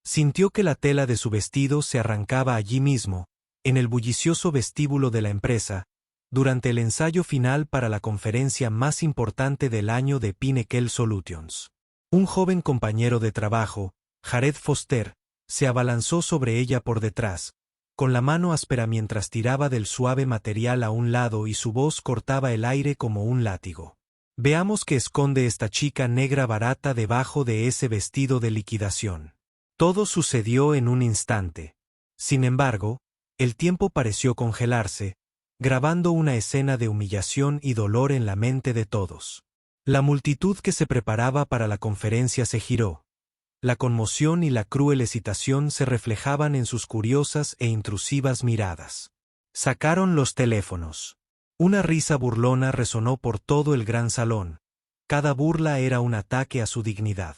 Sintió que la tela de su vestido se arrancaba allí mismo, en el bullicioso vestíbulo de la empresa, durante el ensayo final para la conferencia más importante del año de Pinnacle Solutions. Un joven compañero de trabajo, Jared Foster, se abalanzó sobre ella por detrás, con la mano áspera mientras tiraba del suave material a un lado y su voz cortaba el aire como un látigo. Veamos qué esconde esta chica negra barata debajo de ese vestido de liquidación. Todo sucedió en un instante. Sin embargo, el tiempo pareció congelarse, grabando una escena de humillación y dolor en la mente de todos. La multitud que se preparaba para la conferencia se giró. La conmoción y la cruel excitación se reflejaban en sus curiosas e intrusivas miradas. Sacaron los teléfonos. Una risa burlona resonó por todo el gran salón. Cada burla era un ataque a su dignidad.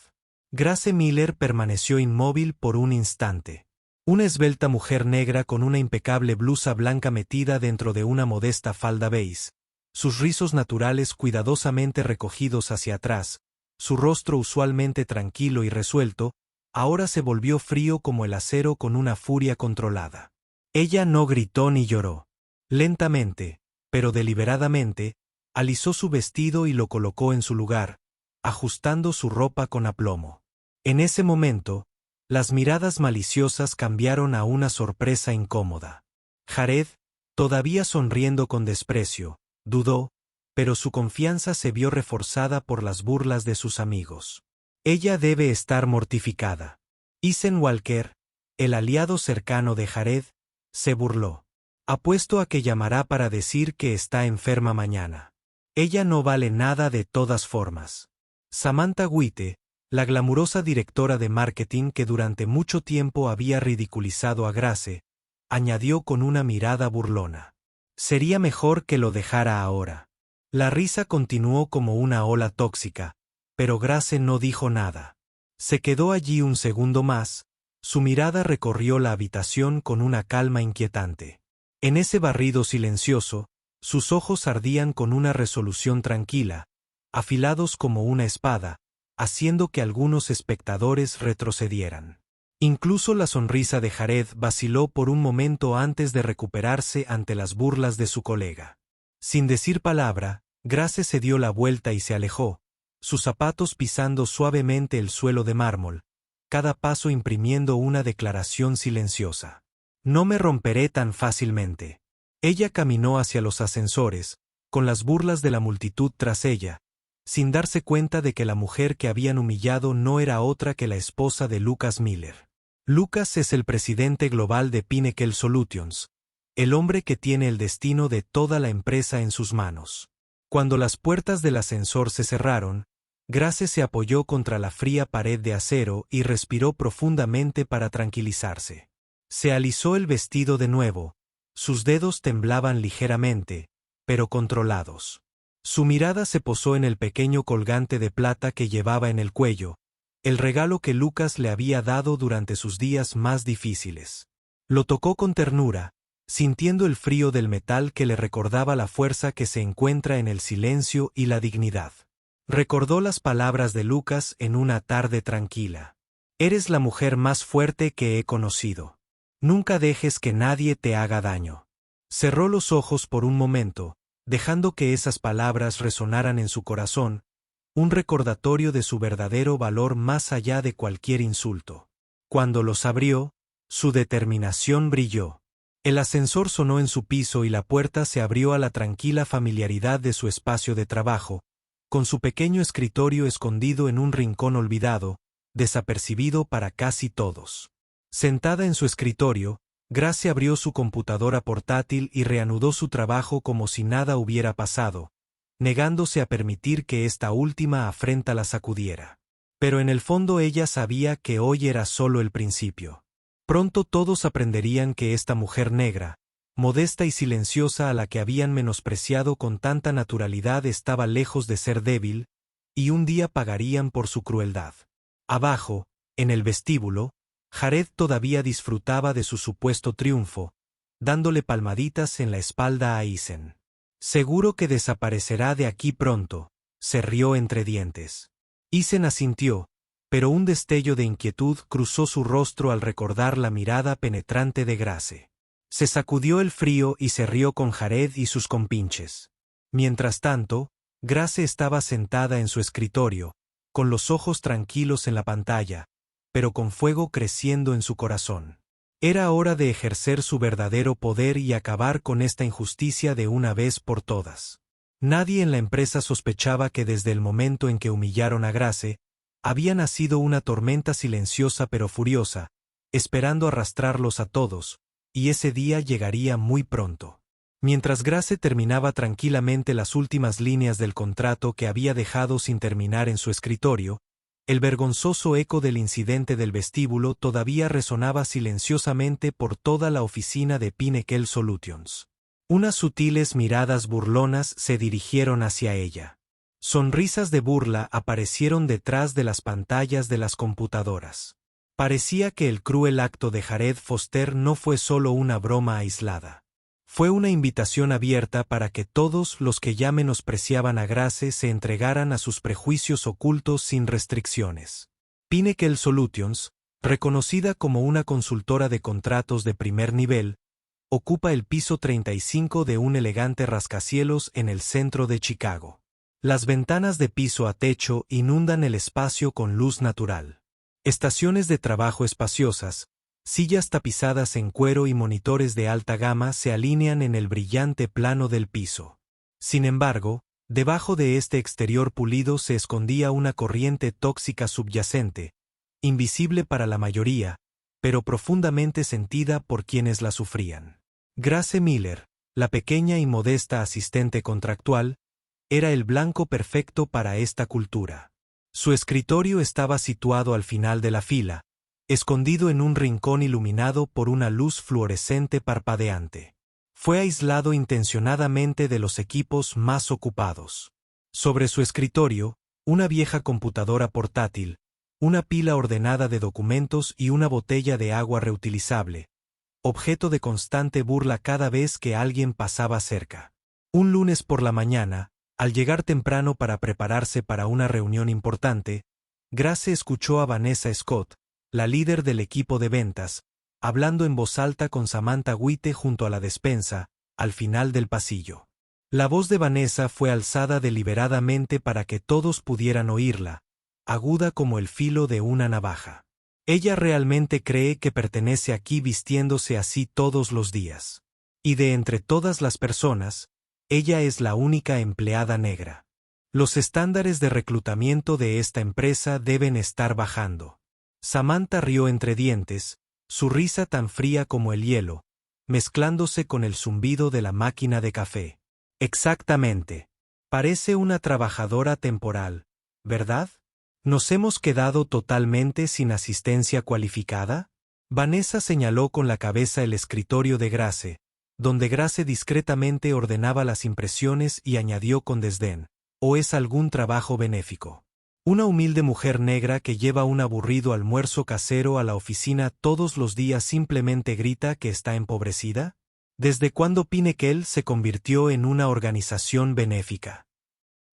Grace Miller permaneció inmóvil por un instante. Una esbelta mujer negra con una impecable blusa blanca metida dentro de una modesta falda beige, sus rizos naturales cuidadosamente recogidos hacia atrás, su rostro usualmente tranquilo y resuelto, ahora se volvió frío como el acero con una furia controlada. Ella no gritó ni lloró. Lentamente, pero deliberadamente, alisó su vestido y lo colocó en su lugar, ajustando su ropa con aplomo. En ese momento, las miradas maliciosas cambiaron a una sorpresa incómoda. Jared, todavía sonriendo con desprecio, dudó, pero su confianza se vio reforzada por las burlas de sus amigos. Ella debe estar mortificada. Ethan Walker, el aliado cercano de Jared, se burló. Apuesto a que llamará para decir que está enferma mañana. Ella no vale nada de todas formas. Samantha White, la glamurosa directora de marketing que durante mucho tiempo había ridiculizado a Grace, añadió con una mirada burlona. Sería mejor que lo dejara ahora. La risa continuó como una ola tóxica, pero Grace no dijo nada. Se quedó allí un segundo más, su mirada recorrió la habitación con una calma inquietante. En ese barrido silencioso, sus ojos ardían con una resolución tranquila, afilados como una espada, haciendo que algunos espectadores retrocedieran. Incluso la sonrisa de Jared vaciló por un momento antes de recuperarse ante las burlas de su colega. Sin decir palabra, Grace se dio la vuelta y se alejó, sus zapatos pisando suavemente el suelo de mármol, cada paso imprimiendo una declaración silenciosa. No me romperé tan fácilmente. Ella caminó hacia los ascensores, con las burlas de la multitud tras ella, sin darse cuenta de que la mujer que habían humillado no era otra que la esposa de Lucas Miller. Lucas es el presidente global de Pinnacle Solutions, el hombre que tiene el destino de toda la empresa en sus manos. Cuando las puertas del ascensor se cerraron, Grace se apoyó contra la fría pared de acero y respiró profundamente para tranquilizarse. Se alisó el vestido de nuevo, sus dedos temblaban ligeramente, pero controlados. Su mirada se posó en el pequeño colgante de plata que llevaba en el cuello, el regalo que Lucas le había dado durante sus días más difíciles. Lo tocó con ternura, sintiendo el frío del metal que le recordaba la fuerza que se encuentra en el silencio y la dignidad. Recordó las palabras de Lucas en una tarde tranquila. Eres la mujer más fuerte que he conocido. Nunca dejes que nadie te haga daño. Cerró los ojos por un momento, dejando que esas palabras resonaran en su corazón, un recordatorio de su verdadero valor más allá de cualquier insulto. Cuando los abrió, su determinación brilló. El ascensor sonó en su piso y la puerta se abrió a la tranquila familiaridad de su espacio de trabajo, con su pequeño escritorio escondido en un rincón olvidado, desapercibido para casi todos. Sentada en su escritorio, Grace abrió su computadora portátil y reanudó su trabajo como si nada hubiera pasado, negándose a permitir que esta última afrenta la sacudiera. Pero en el fondo ella sabía que hoy era solo el principio. Pronto todos aprenderían que esta mujer negra, modesta y silenciosa a la que habían menospreciado con tanta naturalidad estaba lejos de ser débil, y un día pagarían por su crueldad. Abajo, en el vestíbulo, Jared todavía disfrutaba de su supuesto triunfo, dándole palmaditas en la espalda a Ethan. Seguro que desaparecerá de aquí pronto, se rió entre dientes. Ethan asintió, pero un destello de inquietud cruzó su rostro al recordar la mirada penetrante de Grace. Se sacudió el frío y se rió con Jared y sus compinches. Mientras tanto, Grace estaba sentada en su escritorio, con los ojos tranquilos en la pantalla, pero con fuego creciendo en su corazón. Era hora de ejercer su verdadero poder y acabar con esta injusticia de una vez por todas. Nadie en la empresa sospechaba que desde el momento en que humillaron a Grace, había nacido una tormenta silenciosa pero furiosa, esperando arrastrarlos a todos, y ese día llegaría muy pronto. Mientras Grace terminaba tranquilamente las últimas líneas del contrato que había dejado sin terminar en su escritorio, el vergonzoso eco del incidente del vestíbulo todavía resonaba silenciosamente por toda la oficina de Pinnacle Solutions. Unas sutiles miradas burlonas se dirigieron hacia ella. Sonrisas de burla aparecieron detrás de las pantallas de las computadoras. Parecía que el cruel acto de Jared Foster no fue solo una broma aislada. Fue una invitación abierta para que todos los que ya menospreciaban a Grace se entregaran a sus prejuicios ocultos sin restricciones. Pinnacle Solutions, reconocida como una consultora de contratos de primer nivel, ocupa el piso 35 de un elegante rascacielos en el centro de Chicago. Las ventanas de piso a techo inundan el espacio con luz natural. Estaciones de trabajo espaciosas, sillas tapizadas en cuero y monitores de alta gama se alinean en el brillante plano del piso. Sin embargo, debajo de este exterior pulido se escondía una corriente tóxica subyacente, invisible para la mayoría, pero profundamente sentida por quienes la sufrían. Grace Miller, la pequeña y modesta asistente contractual, era el blanco perfecto para esta cultura. Su escritorio estaba situado al final de la fila, escondido en un rincón iluminado por una luz fluorescente parpadeante. Fue aislado intencionadamente de los equipos más ocupados. Sobre su escritorio, una vieja computadora portátil, una pila ordenada de documentos y una botella de agua reutilizable, objeto de constante burla cada vez que alguien pasaba cerca. Un lunes por la mañana, al llegar temprano para prepararse para una reunión importante, Grace escuchó a Vanessa Scott, la líder del equipo de ventas, hablando en voz alta con Samantha Witte junto a la despensa, al final del pasillo. La voz de Vanessa fue alzada deliberadamente para que todos pudieran oírla, aguda como el filo de una navaja. Ella realmente cree que pertenece aquí vistiéndose así todos los días. Y de entre todas las personas, ella es la única empleada negra. Los estándares de reclutamiento de esta empresa deben estar bajando. Samantha rió entre dientes, su risa tan fría como el hielo, mezclándose con el zumbido de la máquina de café. Exactamente. Parece una trabajadora temporal, ¿verdad? ¿Nos hemos quedado totalmente sin asistencia cualificada? Vanessa señaló con la cabeza el escritorio de Grace, donde Grace discretamente ordenaba las impresiones y añadió con desdén, ¿o es algún trabajo benéfico? Una humilde mujer negra que lleva un aburrido almuerzo casero a la oficina todos los días simplemente grita que está empobrecida. ¿Desde cuándo Pinnacle se convirtió en una organización benéfica?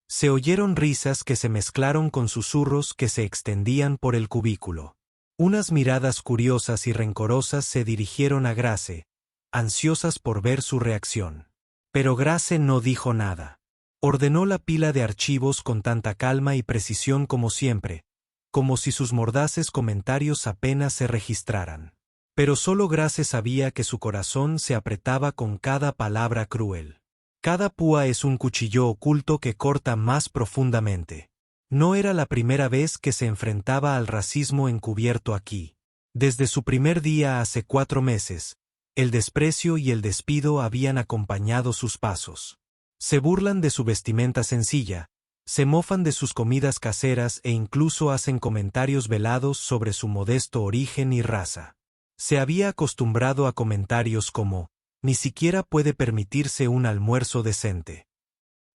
Se oyeron risas que se mezclaron con susurros que se extendían por el cubículo. Unas miradas curiosas y rencorosas se dirigieron a Grace, ansiosas por ver su reacción. Pero Grace no dijo nada. Ordenó la pila de archivos con tanta calma y precisión como siempre, como si sus mordaces comentarios apenas se registraran. Pero solo Grace sabía que su corazón se apretaba con cada palabra cruel. Cada púa es un cuchillo oculto que corta más profundamente. No era la primera vez que se enfrentaba al racismo encubierto aquí. Desde su primer día hace 4 meses, el desprecio y el despido habían acompañado sus pasos. Se burlan de su vestimenta sencilla, se mofan de sus comidas caseras e incluso hacen comentarios velados sobre su modesto origen y raza. Se había acostumbrado a comentarios como, ni siquiera puede permitirse un almuerzo decente.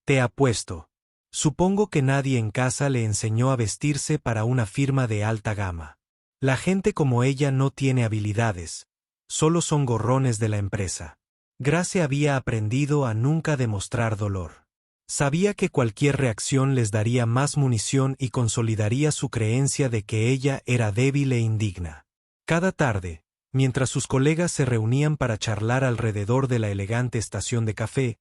Te apuesto. Supongo que nadie en casa le enseñó a vestirse para una firma de alta gama. La gente como ella no tiene habilidades, solo son gorrones de la empresa. Grace había aprendido a nunca demostrar dolor. Sabía que cualquier reacción les daría más munición y consolidaría su creencia de que ella era débil e indigna. Cada tarde, mientras sus colegas se reunían para charlar alrededor de la elegante estación de café,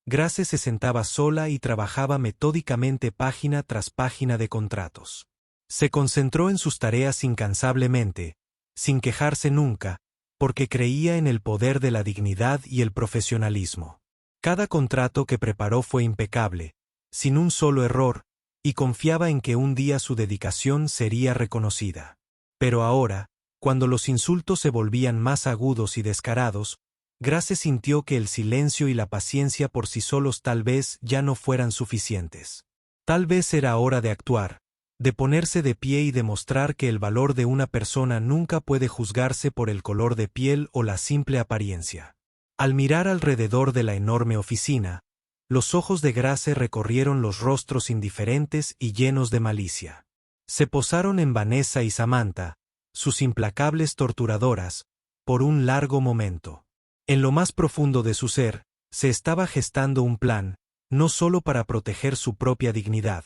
Grace se sentaba sola y trabajaba metódicamente página tras página de contratos. Se concentró en sus tareas incansablemente, sin quejarse nunca, porque creía en el poder de la dignidad y el profesionalismo. Cada contrato que preparó fue impecable, sin un solo error, y confiaba en que un día su dedicación sería reconocida. Pero ahora, cuando los insultos se volvían más agudos y descarados, Grace sintió que el silencio y la paciencia por sí solos tal vez ya no fueran suficientes. Tal vez era hora de actuar, de ponerse de pie y demostrar que el valor de una persona nunca puede juzgarse por el color de piel o la simple apariencia. Al mirar alrededor de la enorme oficina, los ojos de Grace recorrieron los rostros indiferentes y llenos de malicia. Se posaron en Vanessa y Samantha, sus implacables torturadoras, por un largo momento. En lo más profundo de su ser, se estaba gestando un plan, no solo para proteger su propia dignidad,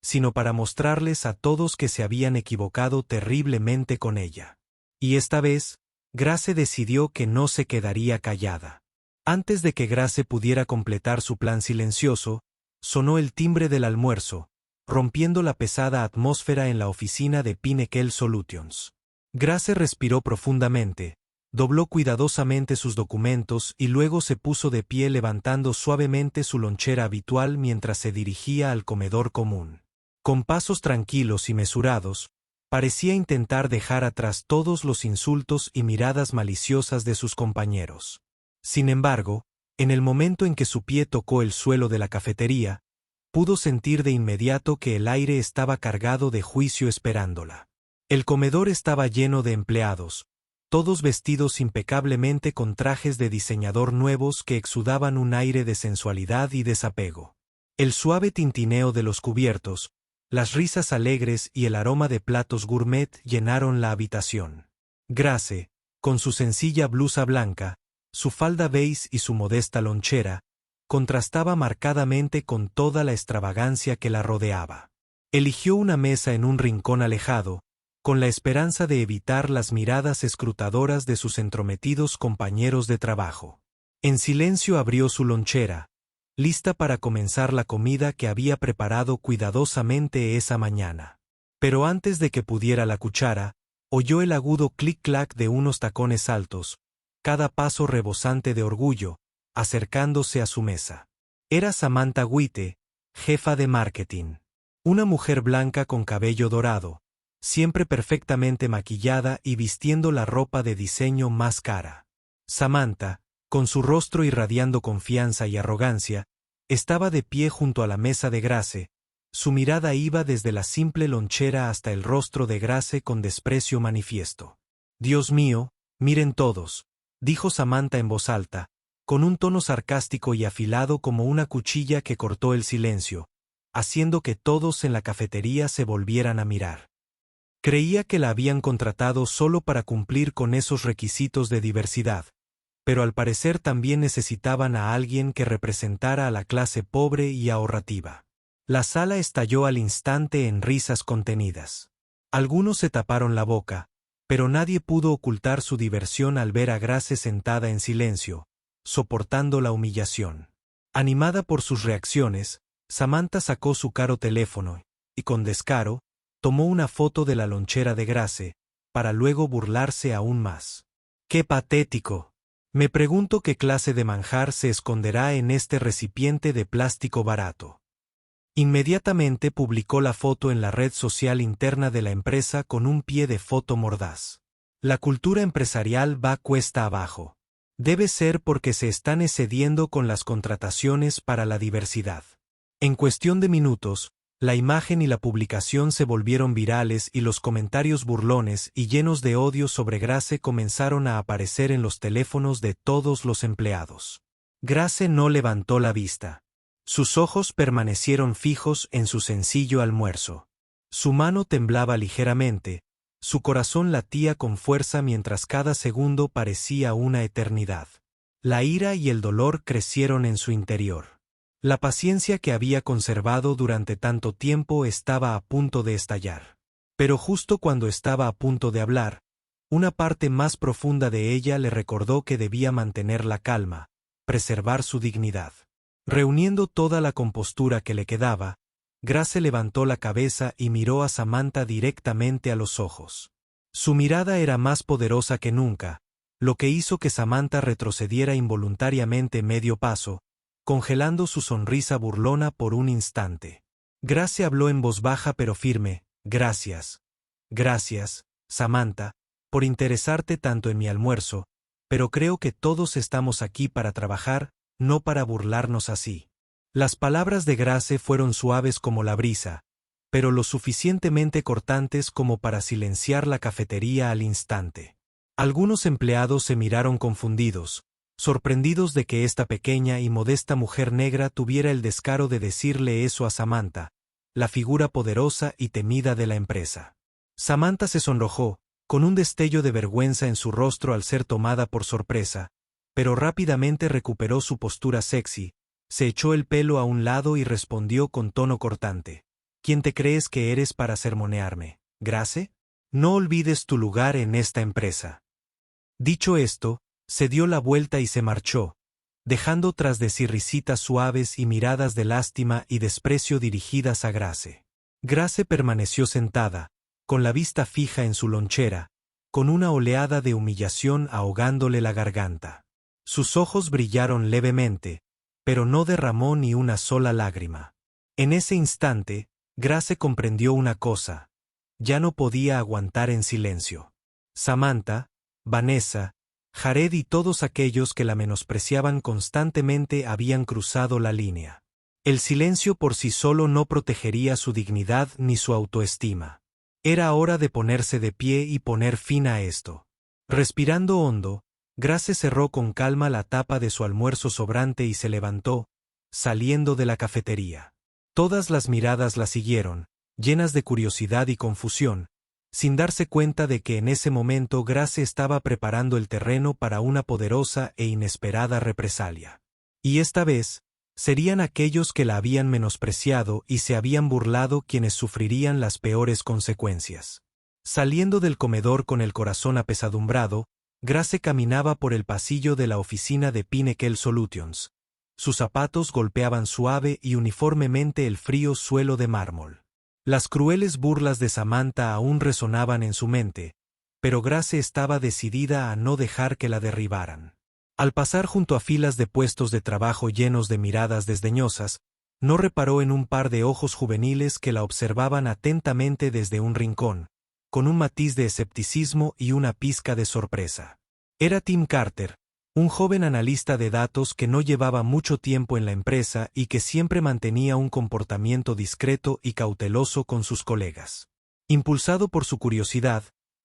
sino para mostrarles a todos que se habían equivocado terriblemente con ella. Y esta vez, Grace decidió que no se quedaría callada. Antes de que Grace pudiera completar su plan silencioso, sonó el timbre del almuerzo, rompiendo la pesada atmósfera en la oficina de Pinnacle Solutions. Grace respiró profundamente, dobló cuidadosamente sus documentos y luego se puso de pie levantando suavemente su lonchera habitual mientras se dirigía al comedor común. Con pasos tranquilos y mesurados, parecía intentar dejar atrás todos los insultos y miradas maliciosas de sus compañeros. Sin embargo, en el momento en que su pie tocó el suelo de la cafetería, pudo sentir de inmediato que el aire estaba cargado de juicio esperándola. El comedor estaba lleno de empleados, todos vestidos impecablemente con trajes de diseñador nuevos que exudaban un aire de sensualidad y desapego. El suave tintineo de los cubiertos, las risas alegres y el aroma de platos gourmet llenaron la habitación. Grace, con su sencilla blusa blanca, su falda beige y su modesta lonchera, contrastaba marcadamente con toda la extravagancia que la rodeaba. Eligió una mesa en un rincón alejado, con la esperanza de evitar las miradas escrutadoras de sus entrometidos compañeros de trabajo. En silencio abrió su lonchera, lista para comenzar la comida que había preparado cuidadosamente esa mañana. Pero antes de que pudiera la cuchara, oyó el agudo clic-clac de unos tacones altos, cada paso rebosante de orgullo, acercándose a su mesa. Era Samantha White, jefa de marketing. Una mujer blanca con cabello dorado, siempre perfectamente maquillada y vistiendo la ropa de diseño más cara. Samantha, con su rostro irradiando confianza y arrogancia, estaba de pie junto a la mesa de Grace. Su mirada iba desde la simple lonchera hasta el rostro de Grace con desprecio manifiesto. «Dios mío, miren todos», dijo Samantha en voz alta, con un tono sarcástico y afilado como una cuchilla que cortó el silencio, haciendo que todos en la cafetería se volvieran a mirar. Creía que la habían contratado solo para cumplir con esos requisitos de diversidad, pero al parecer también necesitaban a alguien que representara a la clase pobre y ahorrativa. La sala estalló al instante en risas contenidas. Algunos se taparon la boca, pero nadie pudo ocultar su diversión al ver a Grace sentada en silencio, soportando la humillación. Animada por sus reacciones, Samantha sacó su caro teléfono y, con descaro, tomó una foto de la lonchera de Grace, para luego burlarse aún más. ¡Qué patético! Me pregunto qué clase de manjar se esconderá en este recipiente de plástico barato. Inmediatamente publicó la foto en la red social interna de la empresa con un pie de foto mordaz. La cultura empresarial va cuesta abajo. Debe ser porque se están excediendo con las contrataciones para la diversidad. En cuestión de minutos, la imagen y la publicación se volvieron virales y los comentarios burlones y llenos de odio sobre Grace comenzaron a aparecer en los teléfonos de todos los empleados. Grace no levantó la vista. Sus ojos permanecieron fijos en su sencillo almuerzo. Su mano temblaba ligeramente, su corazón latía con fuerza mientras cada segundo parecía una eternidad. La ira y el dolor crecieron en su interior. La paciencia que había conservado durante tanto tiempo estaba a punto de estallar. Pero justo cuando estaba a punto de hablar, una parte más profunda de ella le recordó que debía mantener la calma, preservar su dignidad. Reuniendo toda la compostura que le quedaba, Grace levantó la cabeza y miró a Samantha directamente a los ojos. Su mirada era más poderosa que nunca, lo que hizo que Samantha retrocediera involuntariamente medio paso, congelando su sonrisa burlona por un instante. Grace habló en voz baja pero firme: «Gracias. Gracias, Samantha, por interesarte tanto en mi almuerzo, pero creo que todos estamos aquí para trabajar, no para burlarnos así». Las palabras de Grace fueron suaves como la brisa, pero lo suficientemente cortantes como para silenciar la cafetería al instante. Algunos empleados se miraron confundidos, sorprendidos de que esta pequeña y modesta mujer negra tuviera el descaro de decirle eso a Samantha, la figura poderosa y temida de la empresa. Samantha se sonrojó, con un destello de vergüenza en su rostro al ser tomada por sorpresa, pero rápidamente recuperó su postura sexy, se echó el pelo a un lado y respondió con tono cortante: «¿Quién te crees que eres para sermonearme, Grace? No olvides tu lugar en esta empresa». Dicho esto, se dio la vuelta y se marchó, dejando tras de sí risitas suaves y miradas de lástima y desprecio dirigidas a Grace. Grace permaneció sentada, con la vista fija en su lonchera, con una oleada de humillación ahogándole la garganta. Sus ojos brillaron levemente, pero no derramó ni una sola lágrima. En ese instante, Grace comprendió una cosa: ya no podía aguantar en silencio. Samantha, Vanessa, Jared y todos aquellos que la menospreciaban constantemente habían cruzado la línea. El silencio por sí solo no protegería su dignidad ni su autoestima. Era hora de ponerse de pie y poner fin a esto. Respirando hondo, Grace cerró con calma la tapa de su almuerzo sobrante y se levantó, saliendo de la cafetería. Todas las miradas la siguieron, llenas de curiosidad y confusión, sin darse cuenta de que en ese momento Grace estaba preparando el terreno para una poderosa e inesperada represalia. Y esta vez, serían aquellos que la habían menospreciado y se habían burlado quienes sufrirían las peores consecuencias. Saliendo del comedor con el corazón apesadumbrado, Grace caminaba por el pasillo de la oficina de Pinnacle Solutions. Sus zapatos golpeaban suave y uniformemente el frío suelo de mármol. Las crueles burlas de Samantha aún resonaban en su mente, pero Grace estaba decidida a no dejar que la derribaran. Al pasar junto a filas de puestos de trabajo llenos de miradas desdeñosas, no reparó en un par de ojos juveniles que la observaban atentamente desde un rincón, con un matiz de escepticismo y una pizca de sorpresa. Era Tim Carter, un joven analista de datos que no llevaba mucho tiempo en la empresa y que siempre mantenía un comportamiento discreto y cauteloso con sus colegas. Impulsado por su curiosidad,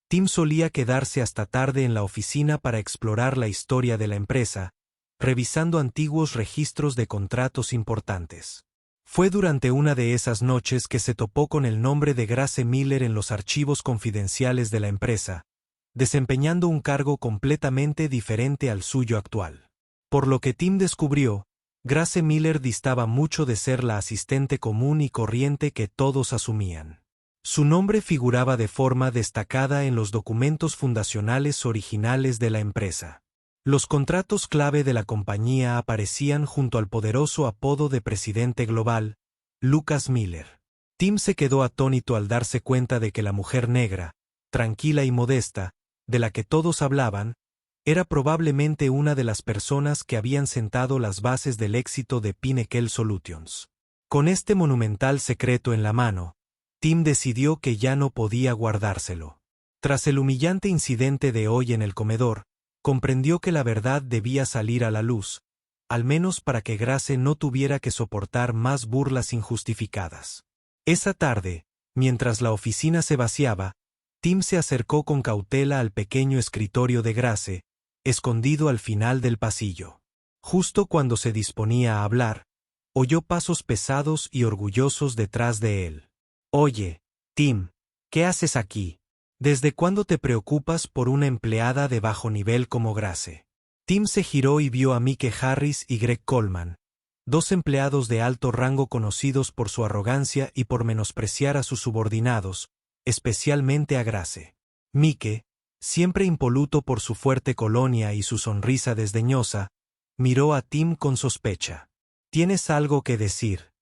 Tim solía quedarse hasta tarde en la oficina para explorar la historia de la empresa, revisando antiguos registros de contratos importantes. Fue durante una de esas noches que se topó con el nombre de Grace Miller en los archivos confidenciales de la empresa, desempeñando un cargo completamente diferente al suyo actual. Por lo que Tim descubrió, Grace Miller distaba mucho de ser la asistente común y corriente que todos asumían. Su nombre figuraba de forma destacada en los documentos fundacionales originales de la empresa. Los contratos clave de la compañía aparecían junto al poderoso apodo de presidente global, Lucas Miller. Tim se quedó atónito al darse cuenta de que la mujer negra, tranquila y modesta, de la que todos hablaban, era probablemente una de las personas que habían sentado las bases del éxito de Pinnacle Solutions. Con este monumental secreto en la mano, Tim decidió que ya no podía guardárselo. Tras el humillante incidente de hoy en el comedor, comprendió que la verdad debía salir a la luz, al menos para que Grace no tuviera que soportar más burlas injustificadas. Esa tarde, mientras la oficina se vaciaba, Tim se acercó con cautela al pequeño escritorio de Grace, escondido al final del pasillo. Justo cuando se disponía a hablar, oyó pasos pesados y orgullosos detrás de él. «Oye, Tim, ¿qué haces aquí? ¿Desde cuándo te preocupas por una empleada de bajo nivel como Grace?» Tim se giró y vio a Mike Harris y Greg Coleman, dos empleados de alto rango conocidos por su arrogancia y por menospreciar a sus subordinados, especialmente a Grace. Mike, siempre impoluto por su fuerte colonia y su sonrisa desdeñosa, miró a Tim con sospecha. ¿Tienes algo que decir,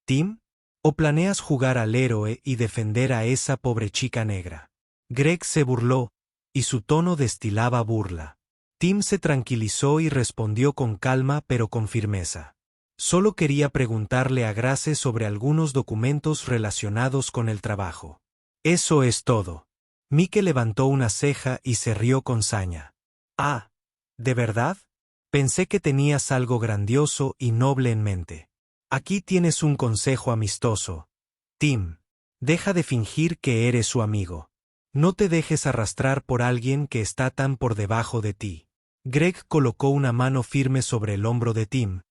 Tim? ¿O planeas jugar al héroe y defender a esa pobre chica negra? Greg se burló, y su tono destilaba burla. Tim se tranquilizó y respondió con calma pero con firmeza. Solo quería preguntarle a Grace sobre algunos documentos relacionados con el trabajo. Eso es todo. Mike levantó una ceja y se rió con saña. Ah, ¿de verdad? Pensé que tenías algo grandioso y noble en mente. Aquí tienes un consejo amistoso. Tim, deja de fingir que eres su amigo. No te dejes arrastrar por alguien que está tan por debajo de ti. Greg colocó una mano firme sobre el hombro de Tim,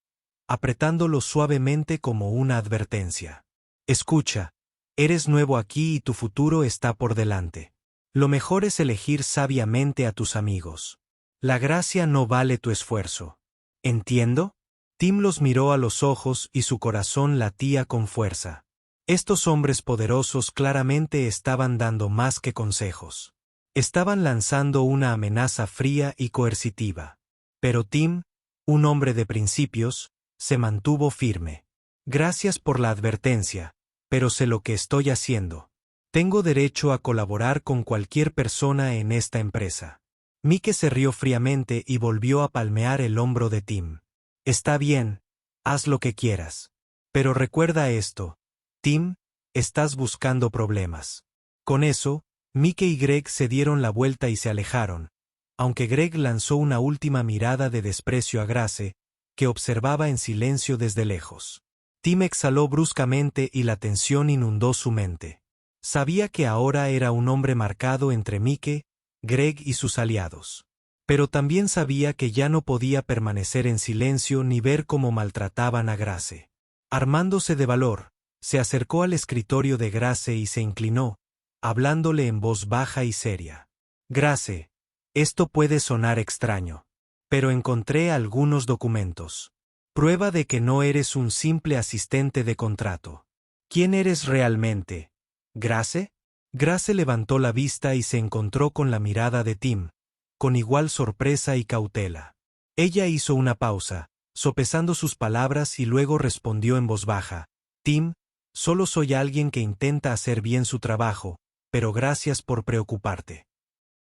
apretándolo suavemente como una advertencia. Escucha, eres nuevo aquí y tu futuro está por delante. Lo mejor es elegir sabiamente a tus amigos. La gracia no vale tu esfuerzo. ¿Entiendo? Tim los miró a los ojos y su corazón latía con fuerza. Estos hombres poderosos claramente estaban dando más que consejos. Estaban lanzando una amenaza fría y coercitiva. Pero Tim, un hombre de principios, se mantuvo firme. Gracias por la advertencia, pero sé lo que estoy haciendo. Tengo derecho a colaborar con cualquier persona en esta empresa. Mike se rió fríamente y volvió a palmear el hombro de Tim. Está bien, haz lo que quieras. Pero recuerda esto, Tim, estás buscando problemas. Con eso, Mike y Greg se dieron la vuelta y se alejaron, aunque Greg lanzó una última mirada de desprecio a Grace, que observaba en silencio desde lejos. Tim exhaló bruscamente y la tensión inundó su mente. Sabía que ahora era un hombre marcado entre Mike, Greg y sus aliados. Pero también sabía que ya no podía permanecer en silencio ni ver cómo maltrataban a Grace. Armándose de valor, se acercó al escritorio de Grace y se inclinó, hablándole en voz baja y seria. Grace, esto puede sonar extraño, pero encontré algunos documentos. Prueba de que no eres un simple asistente de contrato. ¿Quién eres realmente? ¿Grace? Grace levantó la vista y se encontró con la mirada de Tim, con igual sorpresa y cautela. Ella hizo una pausa, sopesando sus palabras y luego respondió en voz baja. Tim, solo soy alguien que intenta hacer bien su trabajo, pero gracias por preocuparte.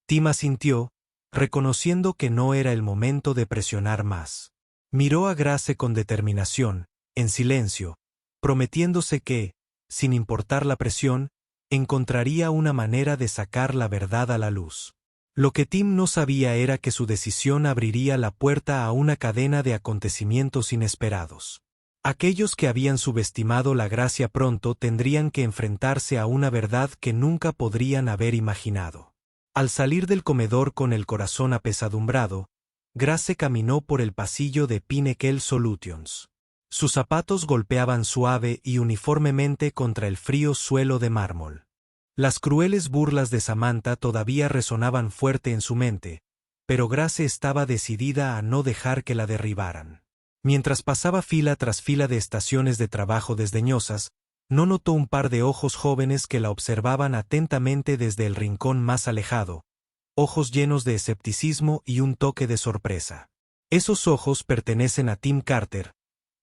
Tim asintió, reconociendo que no era el momento de presionar más. Miró a Grace con determinación, en silencio, prometiéndose que, sin importar la presión, encontraría una manera de sacar la verdad a la luz. Lo que Tim no sabía era que su decisión abriría la puerta a una cadena de acontecimientos inesperados. Aquellos que habían subestimado la gracia pronto tendrían que enfrentarse a una verdad que nunca podrían haber imaginado. Al salir del comedor con el corazón apesadumbrado, Grace caminó por el pasillo de Pinnacle Solutions. Sus zapatos golpeaban suave y uniformemente contra el frío suelo de mármol. Las crueles burlas de Samantha todavía resonaban fuerte en su mente, pero Grace estaba decidida a no dejar que la derribaran. Mientras pasaba fila tras fila de estaciones de trabajo desdeñosas, no notó un par de ojos jóvenes que la observaban atentamente desde el rincón más alejado, ojos llenos de escepticismo y un toque de sorpresa. Esos ojos pertenecen a Tim Carter,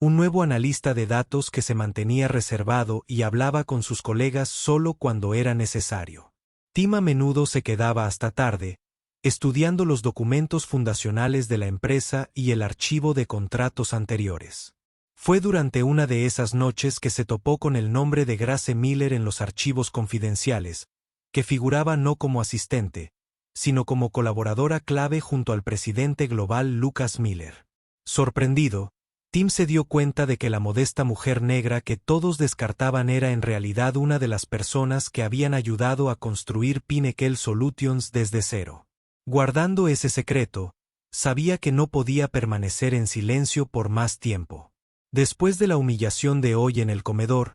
un nuevo analista de datos que se mantenía reservado y hablaba con sus colegas solo cuando era necesario. Tim a menudo se quedaba hasta tarde, estudiando los documentos fundacionales de la empresa y el archivo de contratos anteriores. Fue durante una de esas noches que se topó con el nombre de Grace Miller en los archivos confidenciales, que figuraba no como asistente, sino como colaboradora clave junto al presidente global Lucas Miller. Sorprendido, Tim se dio cuenta de que la modesta mujer negra que todos descartaban era en realidad una de las personas que habían ayudado a construir Pinnacle Solutions desde cero. Guardando ese secreto, sabía que no podía permanecer en silencio por más tiempo. Después de la humillación de hoy en el comedor,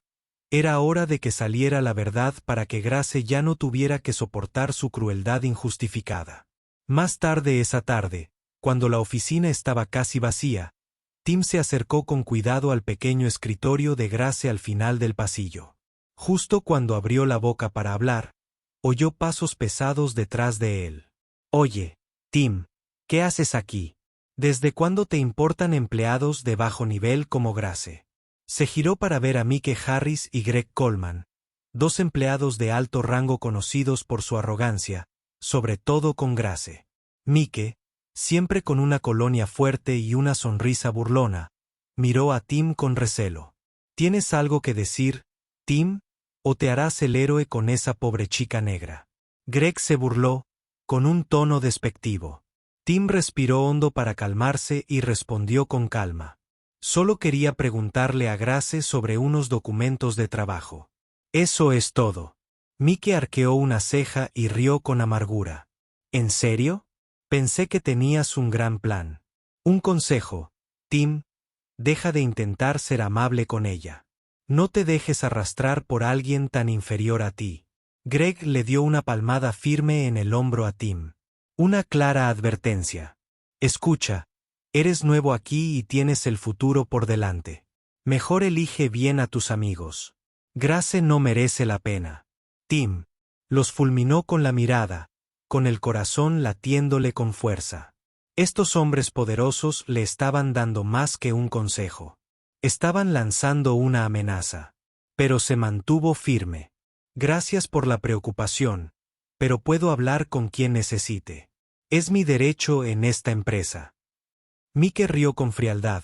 era hora de que saliera la verdad para que Grace ya no tuviera que soportar su crueldad injustificada. Más tarde esa tarde, cuando la oficina estaba casi vacía, Tim se acercó con cuidado al pequeño escritorio de Grace al final del pasillo. Justo cuando abrió la boca para hablar, oyó pasos pesados detrás de él. «Oye, Tim, ¿qué haces aquí? ¿Desde cuándo te importan empleados de bajo nivel como Grace?» Se giró para ver a Mike Harris y Greg Coleman, dos empleados de alto rango conocidos por su arrogancia, sobre todo con Grace. Mike, siempre con una colonia fuerte y una sonrisa burlona, miró a Tim con recelo. «¿Tienes algo que decir, Tim? ¿O te harás el héroe con esa pobre chica negra?» Greg se burló, con un tono despectivo. Tim respiró hondo para calmarse y respondió con calma. «Solo quería preguntarle a Grace sobre unos documentos de trabajo. Eso es todo». Mike arqueó una ceja y rió con amargura. «¿En serio? Pensé que tenías un gran plan. Un consejo, Tim, deja de intentar ser amable con ella. No te dejes arrastrar por alguien tan inferior a ti». Greg le dio una palmada firme en el hombro a Tim. Una clara advertencia. «Escucha, eres nuevo aquí y tienes el futuro por delante. Mejor elige bien a tus amigos. Grace no merece la pena». Tim los fulminó con la mirada, con el corazón latiéndole con fuerza. Estos hombres poderosos le estaban dando más que un consejo. Estaban lanzando una amenaza. Pero se mantuvo firme. «Gracias por la preocupación, pero puedo hablar con quien necesite. Es mi derecho en esta empresa». Mike rió con frialdad,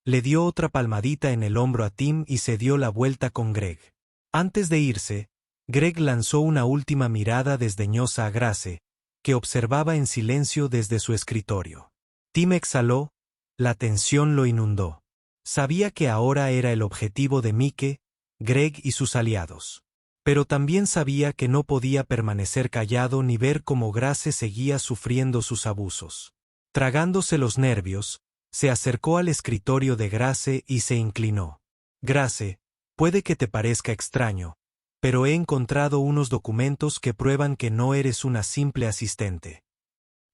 le dio otra palmadita en el hombro a Tim y se dio la vuelta con Greg. Antes de irse, Greg lanzó una última mirada desdeñosa a Grace, que observaba en silencio desde su escritorio. Tim exhaló, la tensión lo inundó. Sabía que ahora era el objetivo de Mike, Greg y sus aliados. Pero también sabía que no podía permanecer callado ni ver cómo Grace seguía sufriendo sus abusos. Tragándose los nervios, se acercó al escritorio de Grace y se inclinó. «Grace, puede que te parezca extraño, pero he encontrado unos documentos que prueban que no eres una simple asistente.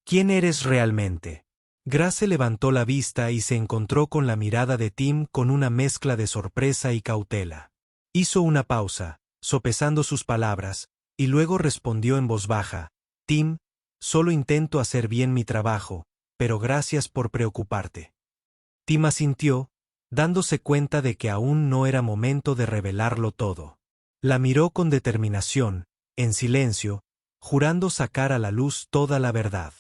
¿Quién eres realmente?» Grace levantó la vista y se encontró con la mirada de Tim con una mezcla de sorpresa y cautela. Hizo una pausa, sopesando sus palabras, y luego respondió en voz baja: «Tim, solo intento hacer bien mi trabajo, pero gracias por preocuparte». Tim asintió, dándose cuenta de que aún no era momento de revelarlo todo. La miró con determinación, en silencio, jurando sacar a la luz toda la verdad.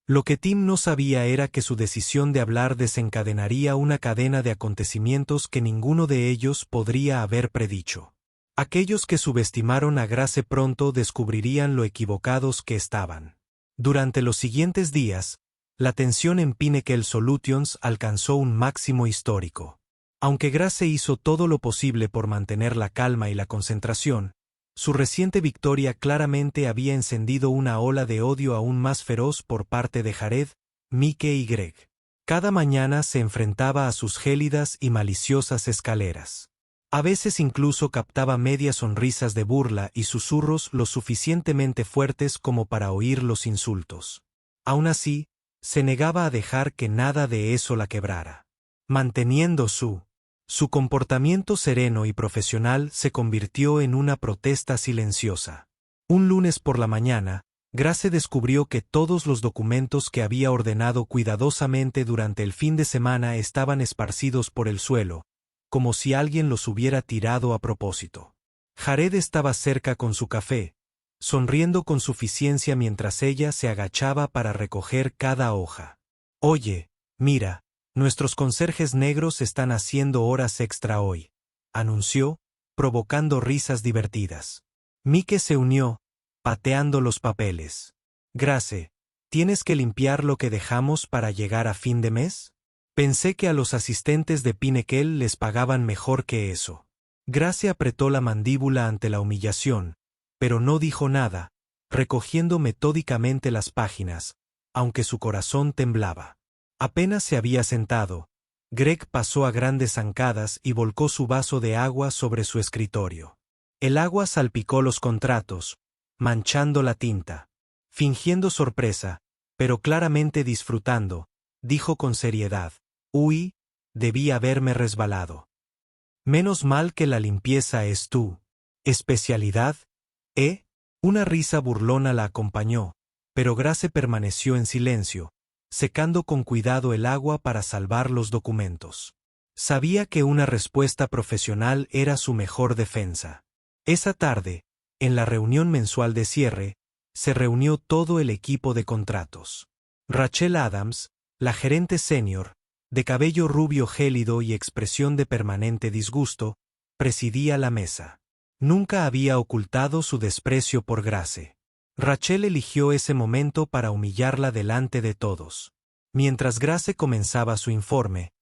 Lo que Tim no sabía era que su decisión de hablar desencadenaría una cadena de acontecimientos que ninguno de ellos podría haber predicho. Aquellos que subestimaron a Grace pronto descubrirían lo equivocados que estaban. Durante los siguientes días, la tensión en Pinnacle Solutions alcanzó un máximo histórico. Aunque Grace hizo todo lo posible por mantener la calma y la concentración, su reciente victoria claramente había encendido una ola de odio aún más feroz por parte de Jared, Mike y Greg. Cada mañana se enfrentaba a sus gélidas y maliciosas escaleras. A veces incluso captaba medias sonrisas de burla y susurros lo suficientemente fuertes como para oír los insultos. Aún así, se negaba a dejar que nada de eso la quebrara. Manteniendo su comportamiento sereno y profesional se convirtió en una protesta silenciosa. Un lunes por la mañana, Grace descubrió que todos los documentos que había ordenado cuidadosamente durante el fin de semana estaban esparcidos por el suelo, como si alguien los hubiera tirado a propósito. Jared estaba cerca con su café, sonriendo con suficiencia mientras ella se agachaba para recoger cada hoja. «Oye, mira, nuestros conserjes negros están haciendo horas extra hoy», anunció, provocando risas divertidas. Mike se unió, pateando los papeles. «Grace, ¿tienes que limpiar lo que dejamos para llegar a fin de mes? Pensé que a los asistentes de Pinnacle les pagaban mejor que eso». Grace apretó la mandíbula ante la humillación, pero no dijo nada, recogiendo metódicamente las páginas, aunque su corazón temblaba. Apenas se había sentado, Greg pasó a grandes zancadas y volcó su vaso de agua sobre su escritorio. El agua salpicó los contratos, manchando la tinta. Fingiendo sorpresa, pero claramente disfrutando, dijo con seriedad: «Uy, debí haberme resbalado. Menos mal que la limpieza es tu especialidad, ¿eh? Una risa burlona la acompañó, pero Grace permaneció en silencio, secando con cuidado el agua para salvar los documentos. Sabía que una respuesta profesional era su mejor defensa. Esa tarde, en la reunión mensual de cierre, se reunió todo el equipo de contratos. Rachel Adams, la gerente senior, de cabello rubio gélido y expresión de permanente disgusto, presidía la mesa. Nunca había ocultado su desprecio por Grace. Rachel eligió ese momento para humillarla delante de todos. Mientras Grace comenzaba su informe,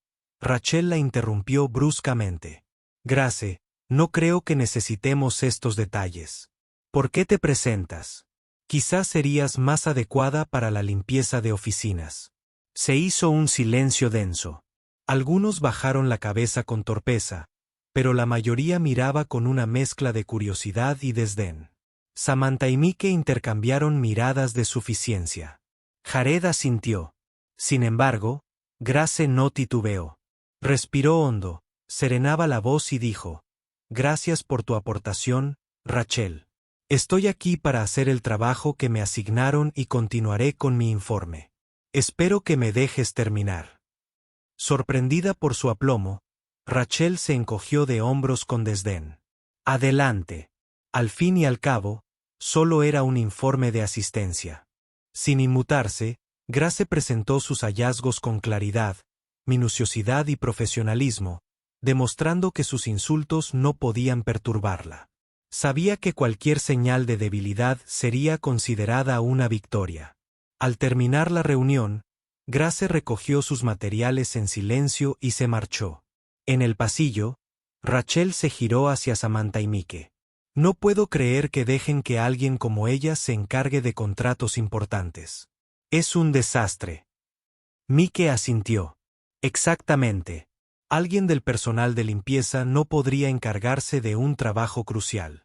Rachel la interrumpió bruscamente. Grace, no creo que necesitemos estos detalles. ¿Por qué te presentas? Quizás serías más adecuada para la limpieza de oficinas. Se hizo un silencio denso. Algunos bajaron la cabeza con torpeza, pero la mayoría miraba con una mezcla de curiosidad y desdén. Samantha y Mike intercambiaron miradas de suficiencia. Jared asintió. Sin embargo, Grace no titubeó. Respiró hondo, serenaba la voz y dijo: «Gracias por tu aportación, Rachel. Estoy aquí para hacer el trabajo que me asignaron y continuaré con mi informe. Espero que me dejes terminar». Sorprendida por su aplomo, Rachel se encogió de hombros con desdén. «Adelante». Al fin y al cabo, solo era un informe de asistencia. Sin inmutarse, Grace presentó sus hallazgos con claridad, minuciosidad y profesionalismo, demostrando que sus insultos no podían perturbarla. Sabía que cualquier señal de debilidad sería considerada una victoria. Al terminar la reunión, Grace recogió sus materiales en silencio y se marchó. En el pasillo, Rachel se giró hacia Samantha y Mike. «No puedo creer que dejen que alguien como ella se encargue de contratos importantes. Es un desastre». Mike asintió. «Exactamente. Alguien del personal de limpieza no podría encargarse de un trabajo crucial».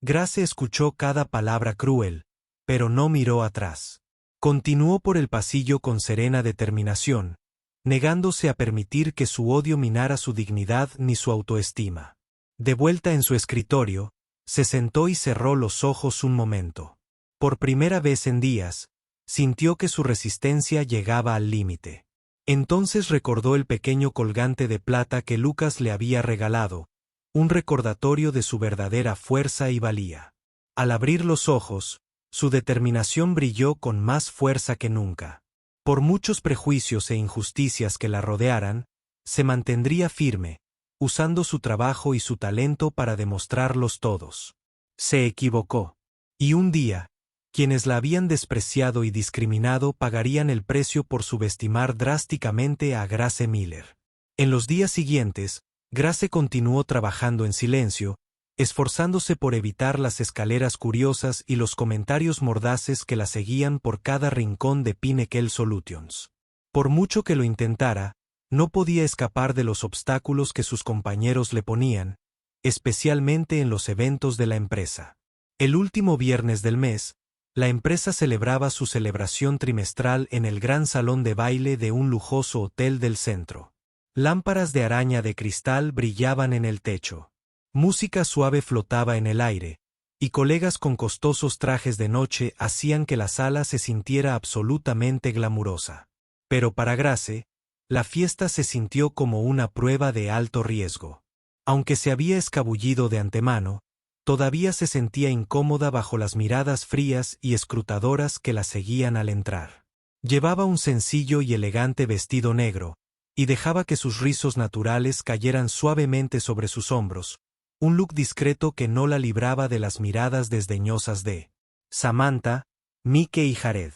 Grace escuchó cada palabra cruel, pero no miró atrás. Continuó por el pasillo con serena determinación, negándose a permitir que su odio minara su dignidad ni su autoestima. De vuelta en su escritorio, se sentó y cerró los ojos un momento. Por primera vez en días, sintió que su resistencia llegaba al límite. Entonces recordó el pequeño colgante de plata que Lucas le había regalado, un recordatorio de su verdadera fuerza y valía. Al abrir los ojos, su determinación brilló con más fuerza que nunca. Por muchos prejuicios e injusticias que la rodearan, se mantendría firme, usando su trabajo y su talento para demostrarlos todos. Se equivocó. Y un día, quienes la habían despreciado y discriminado pagarían el precio por subestimar drásticamente a Grace Miller. En los días siguientes, Grace continuó trabajando en silencio, esforzándose por evitar las escaleras curiosas y los comentarios mordaces que la seguían por cada rincón de Pinnacle Solutions. Por mucho que lo intentara, no podía escapar de los obstáculos que sus compañeros le ponían, especialmente en los eventos de la empresa. El último viernes del mes, la empresa celebraba su celebración trimestral en el gran salón de baile de un lujoso hotel del centro. Lámparas de araña de cristal brillaban en el techo. Música suave flotaba en el aire, y colegas con costosos trajes de noche hacían que la sala se sintiera absolutamente glamurosa. Pero para Grace, la fiesta se sintió como una prueba de alto riesgo. Aunque se había escabullido de antemano, todavía se sentía incómoda bajo las miradas frías y escrutadoras que la seguían al entrar. Llevaba un sencillo y elegante vestido negro, y dejaba que sus rizos naturales cayeran suavemente sobre sus hombros, un look discreto que no la libraba de las miradas desdeñosas de Samantha, Mike y Jared.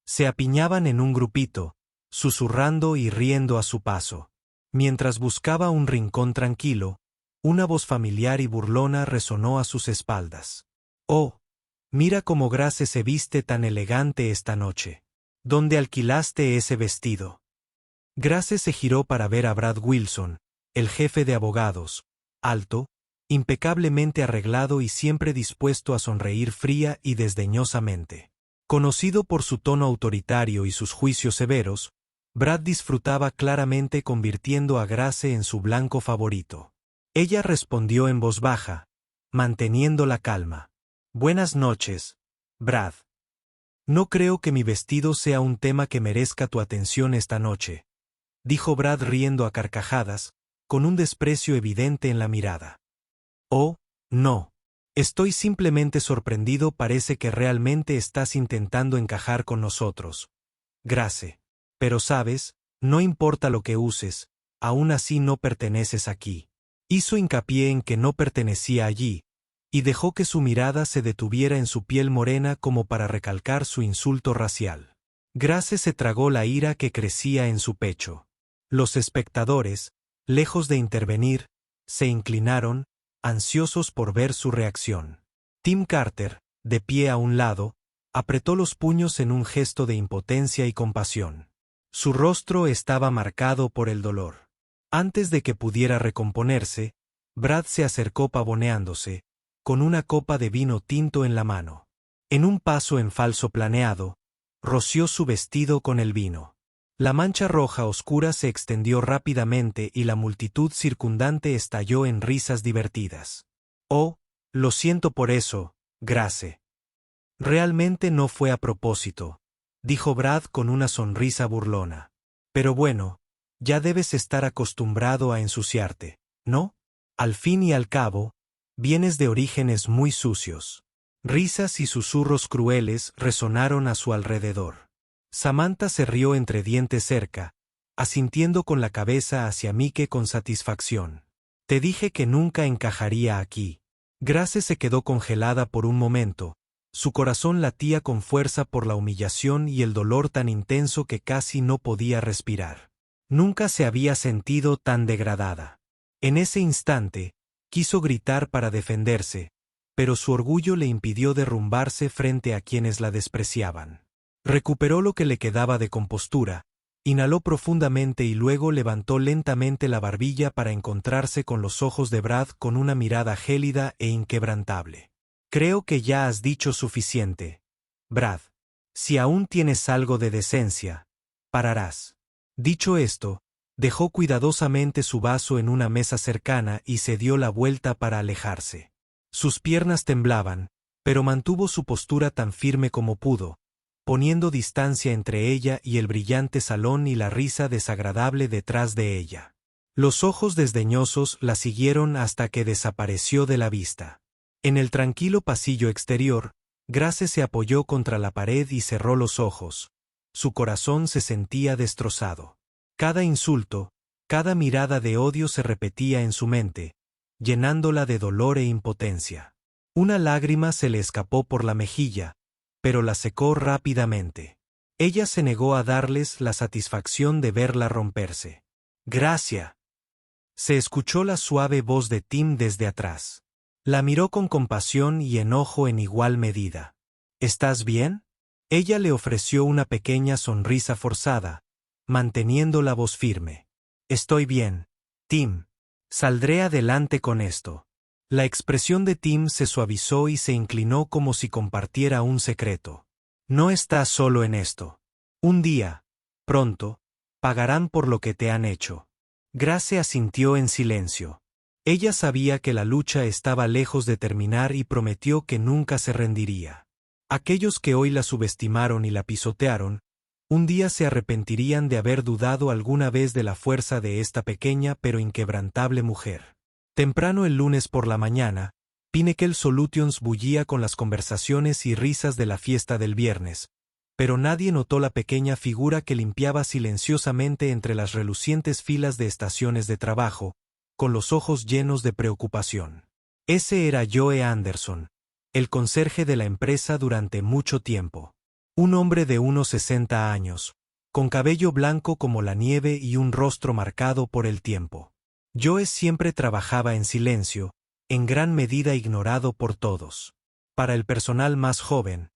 Se apiñaban en un grupito, susurrando y riendo a su paso. Mientras buscaba un rincón tranquilo, una voz familiar y burlona resonó a sus espaldas. «Oh, mira cómo Grace se viste tan elegante esta noche. ¿Dónde alquilaste ese vestido?» Grace se giró para ver a Brad Wilson, el jefe de abogados, alto, impecablemente arreglado y siempre dispuesto a sonreír fría y desdeñosamente. Conocido por su tono autoritario y sus juicios severos, Brad disfrutaba claramente convirtiendo a Grace en su blanco favorito. Ella respondió en voz baja, manteniendo la calma. Buenas noches, Brad. No creo que mi vestido sea un tema que merezca tu atención esta noche, dijo Brad riendo a carcajadas, con un desprecio evidente en la mirada. Oh, no. Estoy simplemente sorprendido. Parece que realmente estás intentando encajar con nosotros, Grace. Pero sabes, no importa lo que uses, aún así no perteneces aquí. Hizo hincapié en que no pertenecía allí, y dejó que su mirada se detuviera en su piel morena como para recalcar su insulto racial. Grace se tragó la ira que crecía en su pecho. Los espectadores, lejos de intervenir, se inclinaron, ansiosos por ver su reacción. Tim Carter, de pie a un lado, apretó los puños en un gesto de impotencia y compasión. Su rostro estaba marcado por el dolor. Antes de que pudiera recomponerse, Brad se acercó pavoneándose, con una copa de vino tinto en la mano. En un paso en falso planeado, roció su vestido con el vino. La mancha roja oscura se extendió rápidamente y la multitud circundante estalló en risas divertidas. Oh, lo siento por eso, Grace. Realmente no fue a propósito, dijo Brad con una sonrisa burlona. Pero bueno, ya debes estar acostumbrado a ensuciarte, ¿no? Al fin y al cabo, vienes de orígenes muy sucios. Risas y susurros crueles resonaron a su alrededor. Samantha se rió entre dientes cerca, asintiendo con la cabeza hacia Mike con satisfacción. Te dije que nunca encajaría aquí. Grace se quedó congelada por un momento. Su corazón latía con fuerza por la humillación y el dolor tan intenso que casi no podía respirar. Nunca se había sentido tan degradada. En ese instante, quiso gritar para defenderse, pero su orgullo le impidió derrumbarse frente a quienes la despreciaban. Recuperó lo que le quedaba de compostura, inhaló profundamente y luego levantó lentamente la barbilla para encontrarse con los ojos de Brad con una mirada gélida e inquebrantable. Creo que ya has dicho suficiente, Brad. Si aún tienes algo de decencia, pararás. Dicho esto, dejó cuidadosamente su vaso en una mesa cercana y se dio la vuelta para alejarse. Sus piernas temblaban, pero mantuvo su postura tan firme como pudo, poniendo distancia entre ella y el brillante salón y la risa desagradable detrás de ella. Los ojos desdeñosos la siguieron hasta que desapareció de la vista. En el tranquilo pasillo exterior, Grace se apoyó contra la pared y cerró los ojos. Su corazón se sentía destrozado. Cada insulto, cada mirada de odio se repetía en su mente, llenándola de dolor e impotencia. Una lágrima se le escapó por la mejilla, pero la secó rápidamente. Ella se negó a darles la satisfacción de verla romperse. «Gracia». Se escuchó la suave voz de Tim desde atrás. La miró con compasión y enojo en igual medida. «¿Estás bien?». Ella le ofreció una pequeña sonrisa forzada, manteniendo la voz firme. «Estoy bien, Tim. Saldré adelante con esto». La expresión de Tim se suavizó y se inclinó como si compartiera un secreto. «No estás solo en esto. Un día, pronto, pagarán por lo que te han hecho». Grace asintió en silencio. Ella sabía que la lucha estaba lejos de terminar y prometió que nunca se rendiría. Aquellos que hoy la subestimaron y la pisotearon, un día se arrepentirían de haber dudado alguna vez de la fuerza de esta pequeña pero inquebrantable mujer. Temprano el lunes por la mañana, Pinnacle Solutions bullía con las conversaciones y risas de la fiesta del viernes, pero nadie notó la pequeña figura que limpiaba silenciosamente entre las relucientes filas de estaciones de trabajo, con los ojos llenos de preocupación. Ese era Joe Anderson, el conserje de la empresa durante mucho tiempo. Un hombre de unos 60 años, con cabello blanco como la nieve y un rostro marcado por el tiempo. Joe siempre trabajaba en silencio, en gran medida ignorado por todos. Para el personal más joven,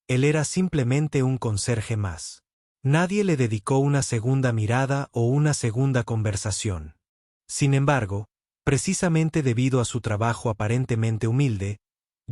él era simplemente un conserje más. Nadie le dedicó una segunda mirada o una segunda conversación. Sin embargo, precisamente debido a su trabajo aparentemente humilde,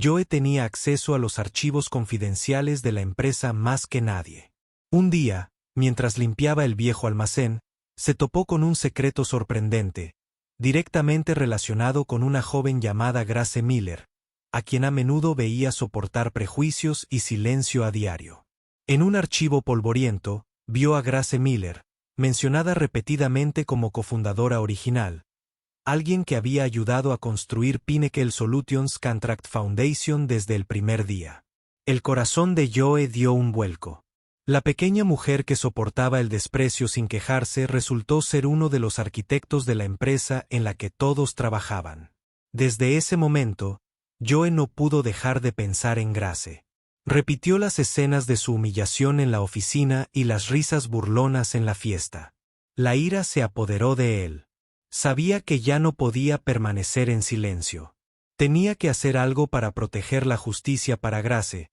Joe tenía acceso a los archivos confidenciales de la empresa más que nadie. Un día, Mientras limpiaba el viejo almacén, se topó con un secreto sorprendente, directamente relacionado con una joven llamada Grace Miller, a quien a menudo veía soportar prejuicios y silencio a diario. En un archivo polvoriento, vio a Grace Miller, mencionada repetidamente como cofundadora original, alguien que había ayudado a construir Pinnacle Solutions Contract Foundation desde el primer día. El corazón de Joe dio un vuelco. La pequeña mujer que soportaba el desprecio sin quejarse resultó ser uno de los arquitectos de la empresa en la que todos trabajaban. Desde ese momento, Joe no pudo dejar de pensar en Grace. Repitió las escenas de su humillación en la oficina y las risas burlonas en la fiesta. La ira se apoderó de él. Sabía que ya no podía permanecer en silencio. Tenía que hacer algo para proteger la justicia para Grace,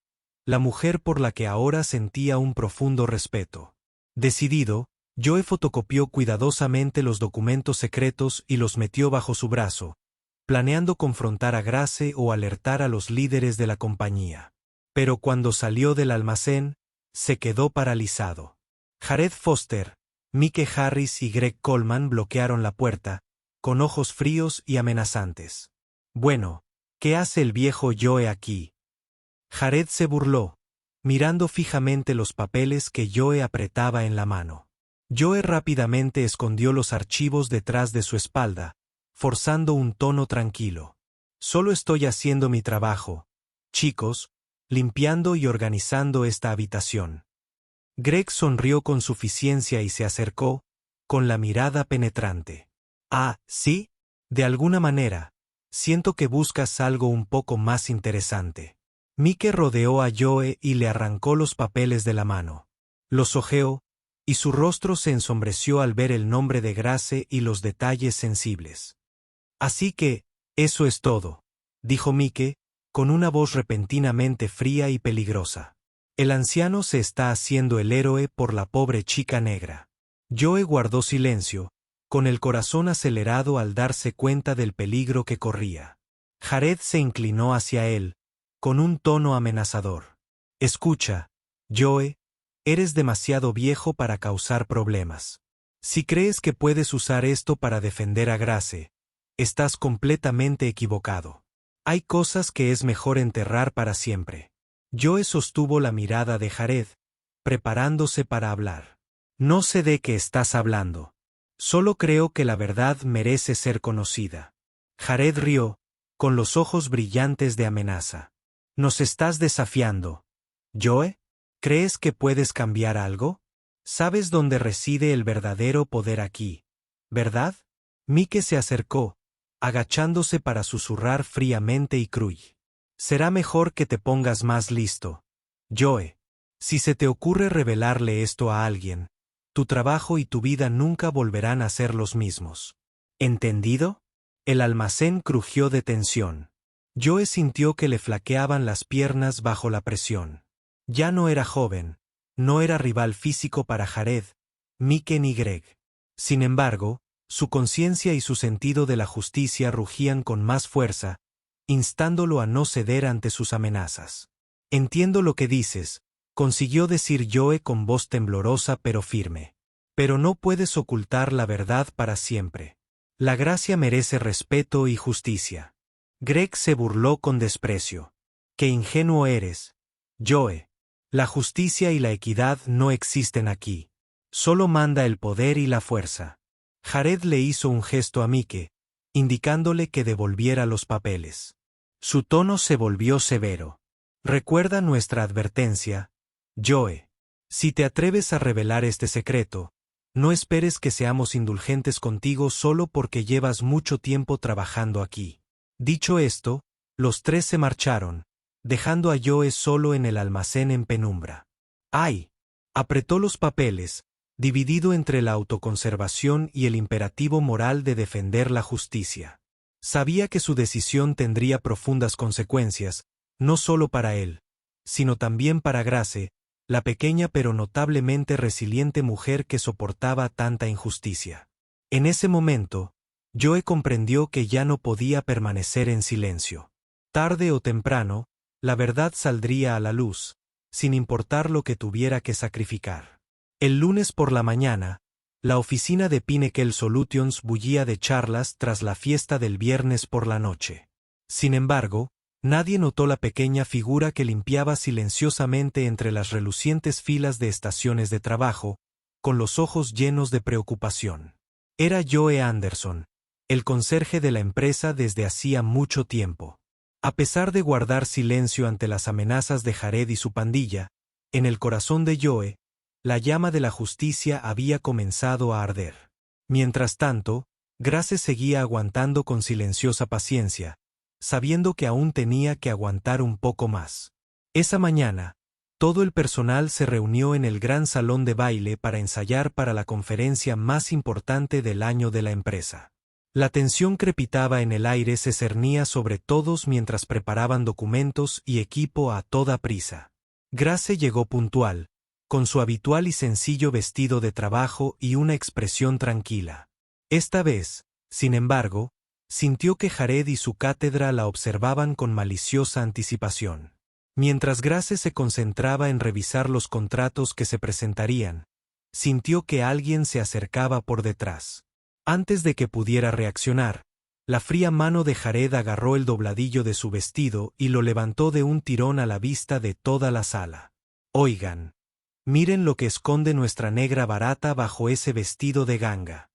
la mujer por la que ahora sentía un profundo respeto. Decidido, Joe fotocopió cuidadosamente los documentos secretos y los metió bajo su brazo, planeando confrontar a Grace o alertar a los líderes de la compañía. Pero cuando salió del almacén, se quedó paralizado. Jared Foster, Mike Harris y Greg Coleman bloquearon la puerta, con ojos fríos y amenazantes. Bueno, ¿qué hace el viejo Joe aquí? Jared se burló, mirando fijamente los papeles que Joe apretaba en la mano. Joe rápidamente escondió los archivos detrás de su espalda, forzando un tono tranquilo. Solo estoy haciendo mi trabajo, chicos, limpiando y organizando esta habitación. Greg sonrió con suficiencia y se acercó, con la mirada penetrante. Ah, ¿sí? De alguna manera, siento que buscas algo un poco más interesante. Mike rodeó a Joe y le arrancó los papeles de la mano. Los hojeó, y su rostro se ensombreció al ver el nombre de Grace y los detalles sensibles. Así que, eso es todo, dijo Mike, con una voz repentinamente fría y peligrosa. El anciano se está haciendo el héroe por la pobre chica negra. Joe guardó silencio, con el corazón acelerado al darse cuenta del peligro que corría. Jared se inclinó hacia él, con un tono amenazador. Escucha, Joe, eres demasiado viejo para causar problemas. Si crees que puedes usar esto para defender a Grace, estás completamente equivocado. Hay cosas que es mejor enterrar para siempre. Joe sostuvo la mirada de Jared, preparándose para hablar. No sé de qué estás hablando. Solo creo que la verdad merece ser conocida. Jared rió, con los ojos brillantes de amenaza. ¿Nos estás desafiando, Joe? ¿Crees que puedes cambiar algo? Sabes dónde reside el verdadero poder aquí, ¿verdad? Mike se acercó, agachándose para susurrar fríamente y cruy. Será mejor que te pongas más listo, Joe. Si se te ocurre revelarle esto a alguien, tu trabajo y tu vida nunca volverán a ser los mismos. ¿Entendido? El almacén crujió de tensión. Joe sintió que le flaqueaban las piernas bajo la presión. Ya no era joven, no era rival físico para Jared, Mike ni Greg. Sin embargo, su conciencia y su sentido de la justicia rugían con más fuerza, instándolo a no ceder ante sus amenazas. Entiendo lo que dices, consiguió decir Joe con voz temblorosa pero firme. Pero no puedes ocultar la verdad para siempre. La gracia merece respeto y justicia. Greg se burló con desprecio. ¡Qué ingenuo eres, Joe! La justicia y la equidad no existen aquí. Solo manda el poder y la fuerza. Jared le hizo un gesto a Mike, indicándole que devolviera los papeles. Su tono se volvió severo. Recuerda nuestra advertencia, Joe. Si te atreves a revelar este secreto, no esperes que seamos indulgentes contigo solo porque llevas mucho tiempo trabajando aquí. Dicho esto, los tres se marcharon, dejando a Joe solo en el almacén en penumbra. ¡Ay! Apretó los papeles, dividido entre la autoconservación y el imperativo moral de defender la justicia. Sabía que su decisión tendría profundas consecuencias, no solo para él, sino también para Grace, la pequeña pero notablemente resiliente mujer que soportaba tanta injusticia. En ese momento, Joe comprendió que ya no podía permanecer en silencio. Tarde o temprano, la verdad saldría a la luz, sin importar lo que tuviera que sacrificar. El lunes por la mañana, la oficina de Pinnacle Solutions bullía de charlas tras la fiesta del viernes por la noche. Sin embargo, nadie notó la pequeña figura que limpiaba silenciosamente entre las relucientes filas de estaciones de trabajo, con los ojos llenos de preocupación. Era Joe Anderson, el conserje de la empresa desde hacía mucho tiempo. A pesar de guardar silencio ante las amenazas de Jared y su pandilla, en el corazón de Joe, la llama de la justicia había comenzado a arder. Mientras tanto, Grace seguía aguantando con silenciosa paciencia, sabiendo que aún tenía que aguantar un poco más. Esa mañana, todo el personal se reunió en el gran salón de baile para ensayar para la conferencia más importante del año de la empresa. La tensión crepitaba en el aire, se cernía sobre todos mientras preparaban documentos y equipo a toda prisa. Grace llegó puntual, con su habitual y sencillo vestido de trabajo y una expresión tranquila. Esta vez, sin embargo, sintió que Jared y su cátedra la observaban con maliciosa anticipación. Mientras Grace se concentraba en revisar los contratos que se presentarían, sintió que alguien se acercaba por detrás. Antes de que pudiera reaccionar, la fría mano de Jared agarró el dobladillo de su vestido y lo levantó de un tirón a la vista de toda la sala. «Oigan, miren lo que esconde nuestra negra barata bajo ese vestido de ganga».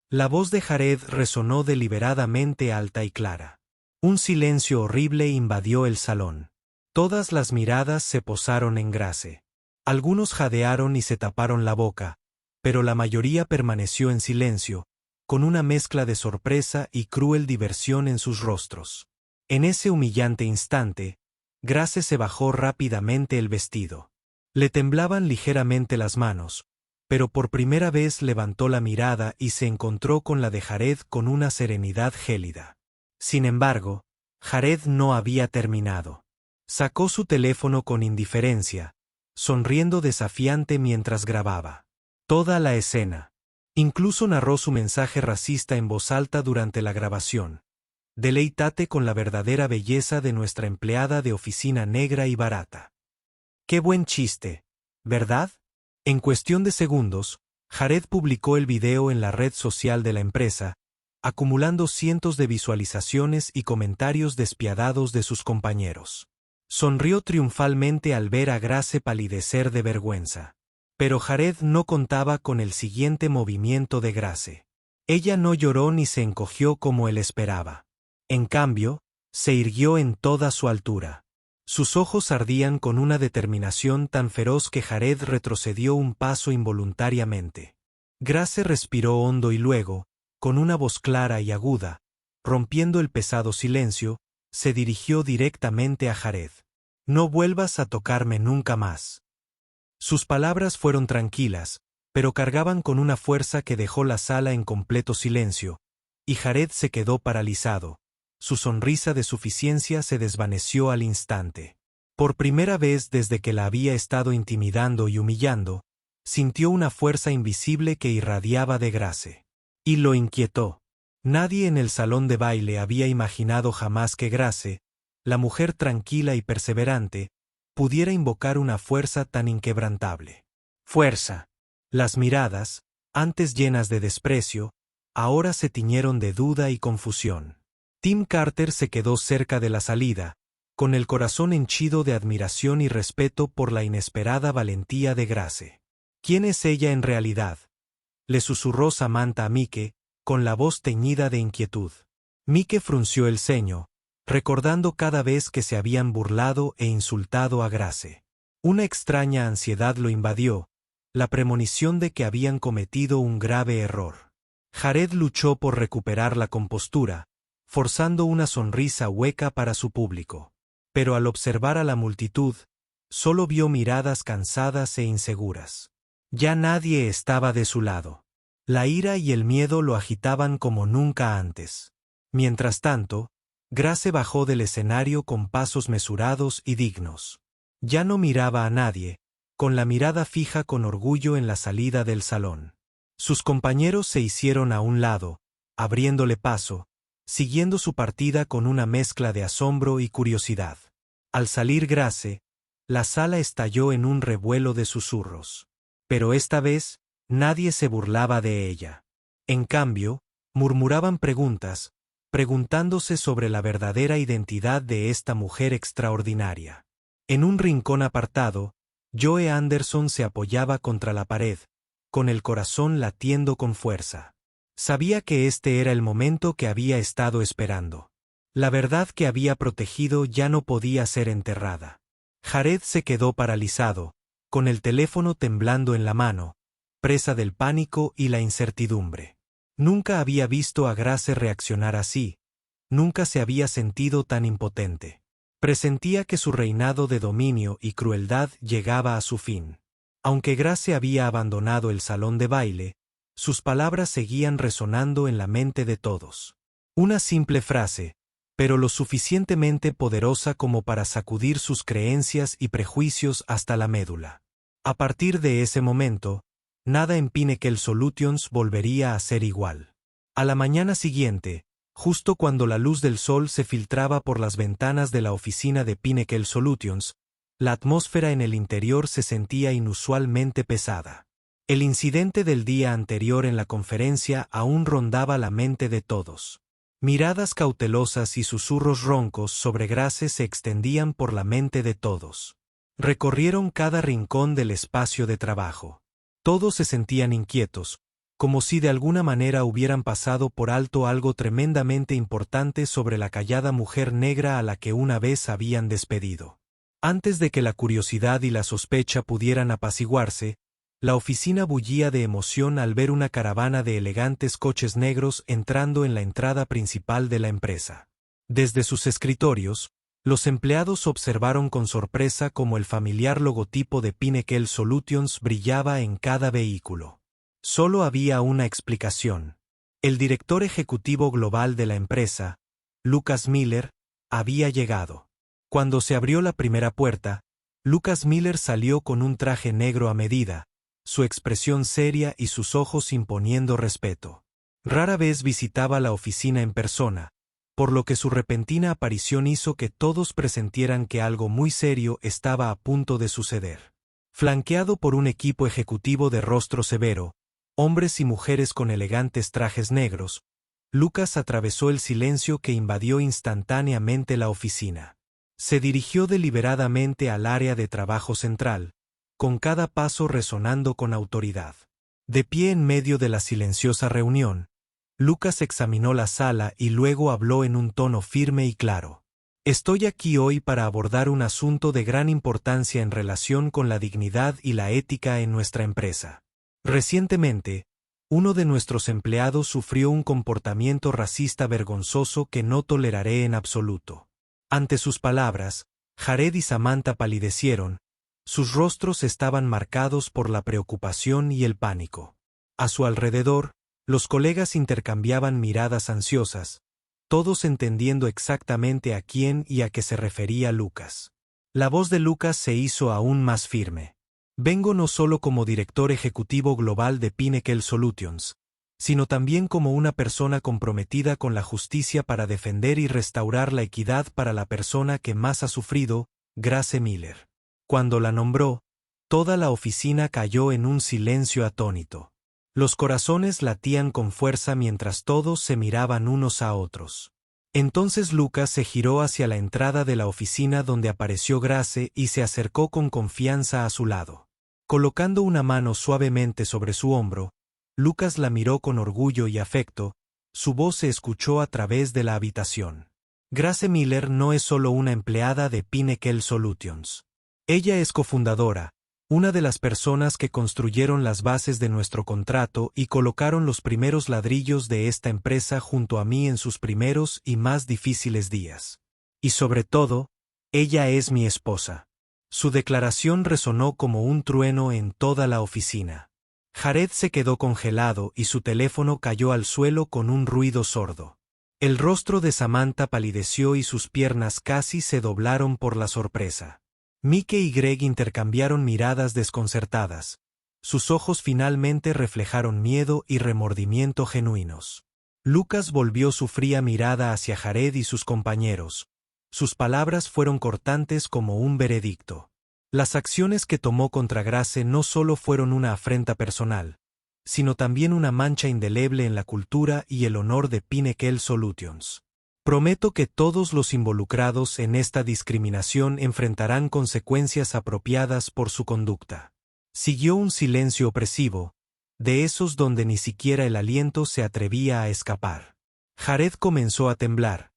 La voz de Jared resonó deliberadamente alta y clara. Un silencio horrible invadió el salón. Todas las miradas se posaron en Grace. Algunos jadearon y se taparon la boca, pero la mayoría permaneció en silencio, con una mezcla de sorpresa y cruel diversión en sus rostros. En ese humillante instante, Grace se bajó rápidamente el vestido. Le temblaban ligeramente las manos, pero por primera vez levantó la mirada y se encontró con la de Jared con una serenidad gélida. Sin embargo, Jared no había terminado. Sacó su teléfono con indiferencia, sonriendo desafiante mientras grababa toda la escena. Incluso narró su mensaje racista en voz alta durante la grabación. «Deleítate con la verdadera belleza de nuestra empleada de oficina negra y barata». Qué buen chiste, ¿verdad? En cuestión de segundos, Jared publicó el video en la red social de la empresa, acumulando cientos de visualizaciones y comentarios despiadados de sus compañeros. Sonrió triunfalmente al ver a Grace palidecer de vergüenza. Pero Jared no contaba con el siguiente movimiento de Grace. Ella no lloró ni se encogió como él esperaba. En cambio, se irguió en toda su altura. Sus ojos ardían con una determinación tan feroz que Jared retrocedió un paso involuntariamente. Grace respiró hondo y luego, con una voz clara y aguda, rompiendo el pesado silencio, se dirigió directamente a Jared. «No vuelvas a tocarme nunca más». Sus palabras fueron tranquilas, pero cargaban con una fuerza que dejó la sala en completo silencio, y Jared se quedó paralizado. Su sonrisa de suficiencia se desvaneció al instante. Por primera vez desde que la había estado intimidando y humillando, sintió una fuerza invisible que irradiaba de Grace. Y lo inquietó. Nadie en el salón de baile había imaginado jamás que Grace, la mujer tranquila y perseverante, pudiera invocar una fuerza tan inquebrantable. Fuerza. Las miradas, antes llenas de desprecio, ahora se tiñeron de duda y confusión. Tim Carter se quedó cerca de la salida, con el corazón henchido de admiración y respeto por la inesperada valentía de Grace. «¿Quién es ella en realidad?», le susurró Samantha a Mike, con la voz teñida de inquietud. Mike frunció el ceño, recordando cada vez que se habían burlado e insultado a Grace. Una extraña ansiedad lo invadió, la premonición de que habían cometido un grave error. Jared luchó por recuperar la compostura, forzando una sonrisa hueca para su público. Pero al observar a la multitud, solo vio miradas cansadas e inseguras. Ya nadie estaba de su lado. La ira y el miedo lo agitaban como nunca antes. Mientras tanto, Grace bajó del escenario con pasos mesurados y dignos. Ya no miraba a nadie, con la mirada fija con orgullo en la salida del salón. Sus compañeros se hicieron a un lado, abriéndole paso, siguiendo su partida con una mezcla de asombro y curiosidad. Al salir Grace, la sala estalló en un revuelo de susurros. Pero esta vez, nadie se burlaba de ella. En cambio, murmuraban preguntas, preguntándose sobre la verdadera identidad de esta mujer extraordinaria. En un rincón apartado, Joe Anderson se apoyaba contra la pared, con el corazón latiendo con fuerza. Sabía que este era el momento que había estado esperando. La verdad que había protegido ya no podía ser enterrada. Jared se quedó paralizado, con el teléfono temblando en la mano, presa del pánico y la incertidumbre. Nunca había visto a Grace reaccionar así, nunca se había sentido tan impotente. Presentía que su reinado de dominio y crueldad llegaba a su fin. Aunque Grace había abandonado el salón de baile, sus palabras seguían resonando en la mente de todos. Una simple frase, pero lo suficientemente poderosa como para sacudir sus creencias y prejuicios hasta la médula. A partir de ese momento, nada en Pinnacle Solutions volvería a ser igual. A la mañana siguiente, justo cuando la luz del sol se filtraba por las ventanas de la oficina de Pinnacle Solutions, la atmósfera en el interior se sentía inusualmente pesada. El incidente del día anterior en la conferencia aún rondaba la mente de todos. Miradas cautelosas y susurros roncos sobre Grace se extendían por la mente de todos. Recorrieron cada rincón del espacio de trabajo. Todos se sentían inquietos, como si de alguna manera hubieran pasado por alto algo tremendamente importante sobre la callada mujer negra a la que una vez habían despedido. Antes de que la curiosidad y la sospecha pudieran apaciguarse, la oficina bullía de emoción al ver una caravana de elegantes coches negros entrando en la entrada principal de la empresa. Desde sus escritorios, los empleados observaron con sorpresa cómo el familiar logotipo de Pinnacle Solutions brillaba en cada vehículo. Solo había una explicación. El director ejecutivo global de la empresa, Lucas Miller, había llegado. Cuando se abrió la primera puerta, Lucas Miller salió con un traje negro a medida, su expresión seria y sus ojos imponiendo respeto. Rara vez visitaba la oficina en persona, por lo que su repentina aparición hizo que todos presentieran que algo muy serio estaba a punto de suceder. Flanqueado por un equipo ejecutivo de rostro severo, hombres y mujeres con elegantes trajes negros, Lucas atravesó el silencio que invadió instantáneamente la oficina. Se dirigió deliberadamente al área de trabajo central, con cada paso resonando con autoridad. De pie en medio de la silenciosa reunión, Lucas examinó la sala y luego habló en un tono firme y claro. Estoy aquí hoy para abordar un asunto de gran importancia en relación con la dignidad y la ética en nuestra empresa. Recientemente, uno de nuestros empleados sufrió un comportamiento racista vergonzoso que no toleraré en absoluto. Ante sus palabras, Jared y Samantha palidecieron. Sus rostros estaban marcados por la preocupación y el pánico. A su alrededor, los colegas intercambiaban miradas ansiosas, todos entendiendo exactamente a quién y a qué se refería Lucas. La voz de Lucas se hizo aún más firme. Vengo no solo como director ejecutivo global de Pinnacle Solutions, sino también como una persona comprometida con la justicia para defender y restaurar la equidad para la persona que más ha sufrido, Grace Miller. Cuando la nombró, toda la oficina cayó en un silencio atónito. Los corazones latían con fuerza mientras todos se miraban unos a otros. Entonces Lucas se giró hacia la entrada de la oficina donde apareció Grace y se acercó con confianza a su lado. Colocando una mano suavemente sobre su hombro, Lucas la miró con orgullo y afecto, su voz se escuchó a través de la habitación. Grace Miller no es solo una empleada de Pinnacle Solutions. Ella es cofundadora, una de las personas que construyeron las bases de nuestro contrato y colocaron los primeros ladrillos de esta empresa junto a mí en sus primeros y más difíciles días. Y sobre todo, ella es mi esposa. Su declaración resonó como un trueno en toda la oficina. Jared se quedó congelado y su teléfono cayó al suelo con un ruido sordo. El rostro de Samantha palideció y sus piernas casi se doblaron por la sorpresa. Mike y Greg intercambiaron miradas desconcertadas. Sus ojos finalmente reflejaron miedo y remordimiento genuinos. Lucas volvió su fría mirada hacia Jared y sus compañeros. Sus palabras fueron cortantes como un veredicto. Las acciones que tomó contra Grace no solo fueron una afrenta personal, sino también una mancha indeleble en la cultura y el honor de Pinnacle Solutions. Prometo que todos los involucrados en esta discriminación enfrentarán consecuencias apropiadas por su conducta. Siguió un silencio opresivo, de esos donde ni siquiera el aliento se atrevía a escapar. Jared comenzó a temblar,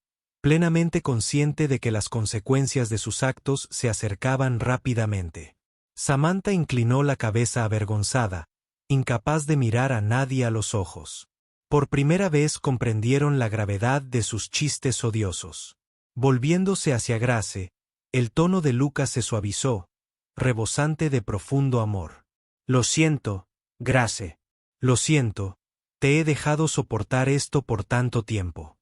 plenamente consciente de que las consecuencias de sus actos se acercaban rápidamente. Samantha inclinó la cabeza avergonzada, incapaz de mirar a nadie a los ojos. Por primera vez comprendieron la gravedad de sus chistes odiosos. Volviéndose hacia Grace, el tono de Lucas se suavizó, rebosante de profundo amor. Lo siento, Grace. Lo siento, te he dejado soportar esto por tanto tiempo.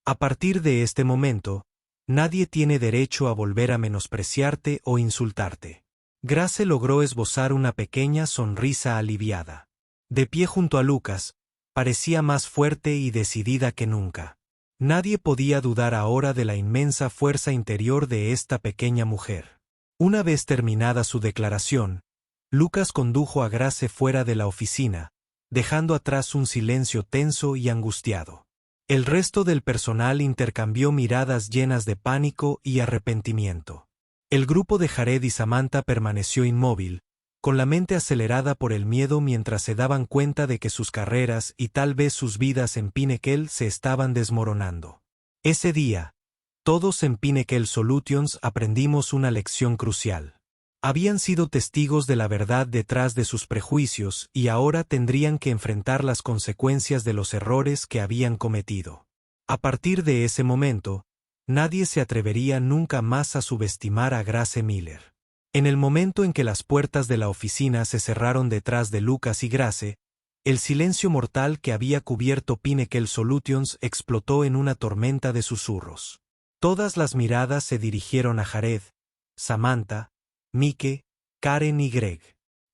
A partir de este momento, nadie tiene derecho a volver a menospreciarte o insultarte. Grace logró esbozar una pequeña sonrisa aliviada. De pie junto a Lucas, parecía más fuerte y decidida que nunca. Nadie podía dudar ahora de la inmensa fuerza interior de esta pequeña mujer. Una vez terminada su declaración, Lucas condujo a Grace fuera de la oficina, dejando atrás un silencio tenso y angustiado. El resto del personal intercambió miradas llenas de pánico y arrepentimiento. El grupo de Jared y Samantha permaneció inmóvil, con la mente acelerada por el miedo mientras se daban cuenta de que sus carreras y tal vez sus vidas en Pinnacle se estaban desmoronando. Ese día, todos en Pinnacle Solutions aprendimos una lección crucial. Habían sido testigos de la verdad detrás de sus prejuicios y ahora tendrían que enfrentar las consecuencias de los errores que habían cometido. A partir de ese momento, nadie se atrevería nunca más a subestimar a Grace Miller. En el momento en que las puertas de la oficina se cerraron detrás de Lucas y Grace, el silencio mortal que había cubierto Pinnacle Solutions explotó en una tormenta de susurros. Todas las miradas se dirigieron a Jared, Samantha, Mike, Karen y Greg.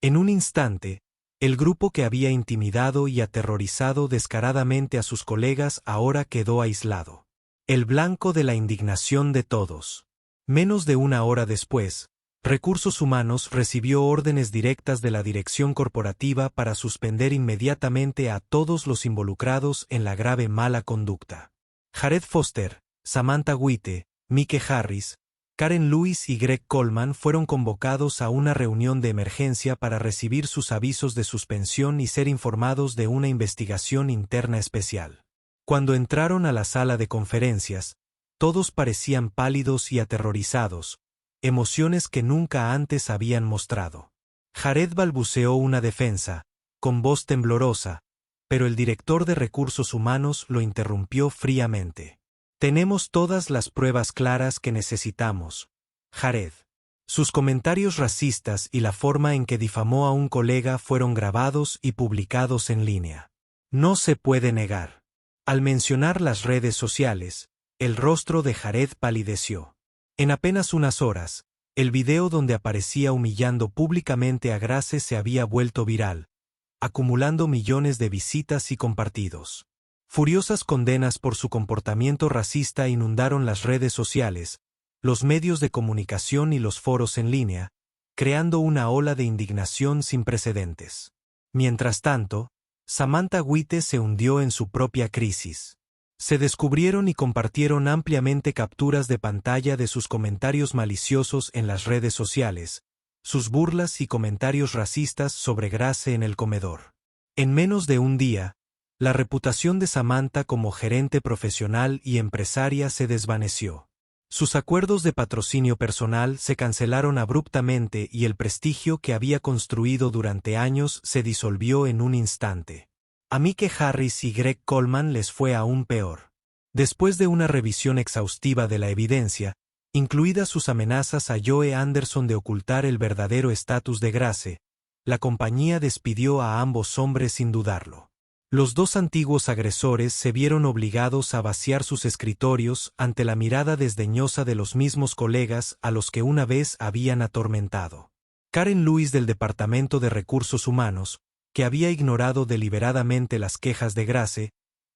En un instante, el grupo que había intimidado y aterrorizado descaradamente a sus colegas ahora quedó aislado. El blanco de la indignación de todos. Menos de una hora después, Recursos Humanos recibió órdenes directas de la dirección corporativa para suspender inmediatamente a todos los involucrados en la grave mala conducta. Jared Foster, Samantha White, Mike Harris, Karen Lewis y Greg Coleman fueron convocados a una reunión de emergencia para recibir sus avisos de suspensión y ser informados de una investigación interna especial. Cuando entraron a la sala de conferencias, todos parecían pálidos y aterrorizados, emociones que nunca antes habían mostrado. Jared balbuceó una defensa, con voz temblorosa, pero el director de Recursos Humanos lo interrumpió fríamente. Tenemos todas las pruebas claras que necesitamos, Jared. Sus comentarios racistas y la forma en que difamó a un colega fueron grabados y publicados en línea. No se puede negar. Al mencionar las redes sociales, el rostro de Jared palideció. En apenas unas horas, el video donde aparecía humillando públicamente a Grace se había vuelto viral, acumulando millones de visitas y compartidos. Furiosas condenas por su comportamiento racista inundaron las redes sociales, los medios de comunicación y los foros en línea, creando una ola de indignación sin precedentes. Mientras tanto, Samantha White se hundió en su propia crisis. Se descubrieron y compartieron ampliamente capturas de pantalla de sus comentarios maliciosos en las redes sociales, sus burlas y comentarios racistas sobre Grace en el comedor. En menos de un día, la reputación de Samantha como gerente profesional y empresaria se desvaneció. Sus acuerdos de patrocinio personal se cancelaron abruptamente y el prestigio que había construido durante años se disolvió en un instante. A Mike Harris y Greg Coleman les fue aún peor. Después de una revisión exhaustiva de la evidencia, incluidas sus amenazas a Joe Anderson de ocultar el verdadero estatus de Grace, la compañía despidió a ambos hombres sin dudarlo. Los dos antiguos agresores se vieron obligados a vaciar sus escritorios ante la mirada desdeñosa de los mismos colegas a los que una vez habían atormentado. Karen Lewis del Departamento de Recursos Humanos, que había ignorado deliberadamente las quejas de Grace,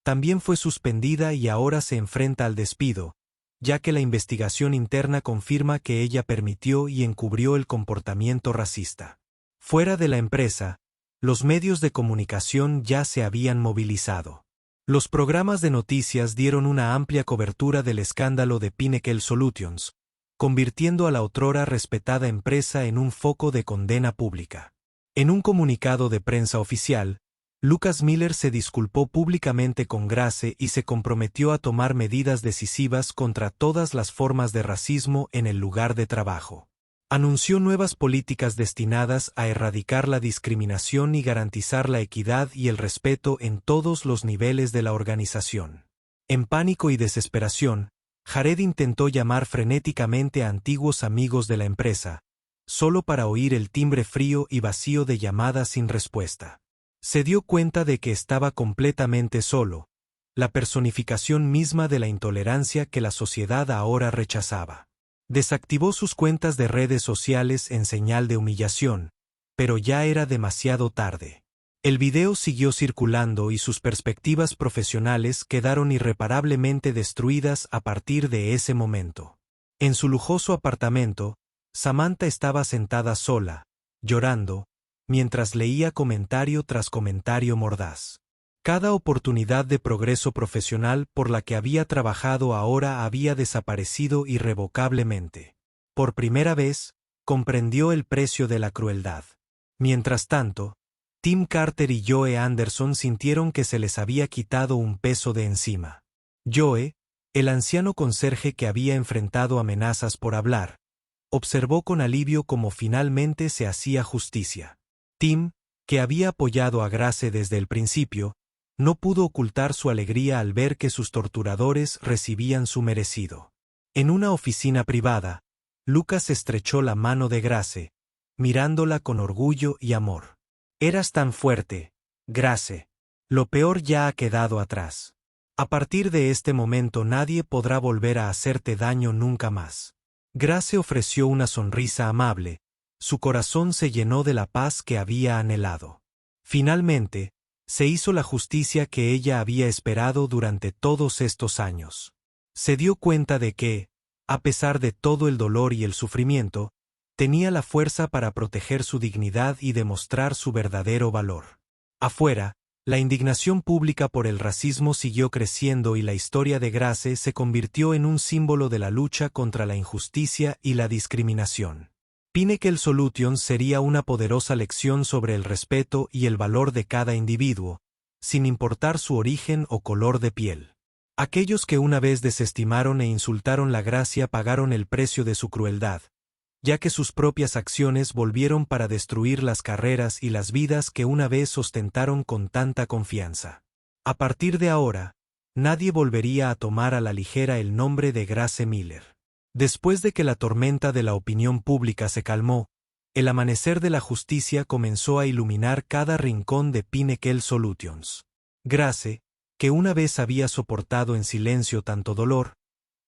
también fue suspendida y ahora se enfrenta al despido, ya que la investigación interna confirma que ella permitió y encubrió el comportamiento racista. Fuera de la empresa, los medios de comunicación ya se habían movilizado. Los programas de noticias dieron una amplia cobertura del escándalo de Pinnacle Solutions, convirtiendo a la otrora respetada empresa en un foco de condena pública. En un comunicado de prensa oficial, Lucas Miller se disculpó públicamente con Grace y se comprometió a tomar medidas decisivas contra todas las formas de racismo en el lugar de trabajo. Anunció nuevas políticas destinadas a erradicar la discriminación y garantizar la equidad y el respeto en todos los niveles de la organización. En pánico y desesperación, Jared intentó llamar frenéticamente a antiguos amigos de la empresa, solo para oír el timbre frío y vacío de llamadas sin respuesta. Se dio cuenta de que estaba completamente solo, la personificación misma de la intolerancia que la sociedad ahora rechazaba. Desactivó sus cuentas de redes sociales en señal de humillación, pero ya era demasiado tarde. El video siguió circulando y sus perspectivas profesionales quedaron irreparablemente destruidas a partir de ese momento. En su lujoso apartamento, Samantha estaba sentada sola, llorando, mientras leía comentario tras comentario mordaz. Cada oportunidad de progreso profesional por la que había trabajado ahora había desaparecido irrevocablemente. Por primera vez, comprendió el precio de la crueldad. Mientras tanto, Tim Carter y Joe Anderson sintieron que se les había quitado un peso de encima. Joe, el anciano conserje que había enfrentado amenazas por hablar, observó con alivio cómo finalmente se hacía justicia. Tim, que había apoyado a Grace desde el principio, no pudo ocultar su alegría al ver que sus torturadores recibían su merecido. En una oficina privada, Lucas estrechó la mano de Grace, mirándola con orgullo y amor. «Eras tan fuerte, Grace. Lo peor ya ha quedado atrás. A partir de este momento nadie podrá volver a hacerte daño nunca más». Grace ofreció una sonrisa amable. Su corazón se llenó de la paz que había anhelado. Finalmente, se hizo la justicia que ella había esperado durante todos estos años. Se dio cuenta de que, a pesar de todo el dolor y el sufrimiento, tenía la fuerza para proteger su dignidad y demostrar su verdadero valor. Afuera, la indignación pública por el racismo siguió creciendo y la historia de Grace se convirtió en un símbolo de la lucha contra la injusticia y la discriminación. Pinnacle Solutions sería una poderosa lección sobre el respeto y el valor de cada individuo, sin importar su origen o color de piel. Aquellos que una vez desestimaron e insultaron la gracia pagaron el precio de su crueldad, ya que sus propias acciones volvieron para destruir las carreras y las vidas que una vez ostentaron con tanta confianza. A partir de ahora, nadie volvería a tomar a la ligera el nombre de Grace Miller. Después de que la tormenta de la opinión pública se calmó, el amanecer de la justicia comenzó a iluminar cada rincón de Pinnacle Solutions. Grace, que una vez había soportado en silencio tanto dolor,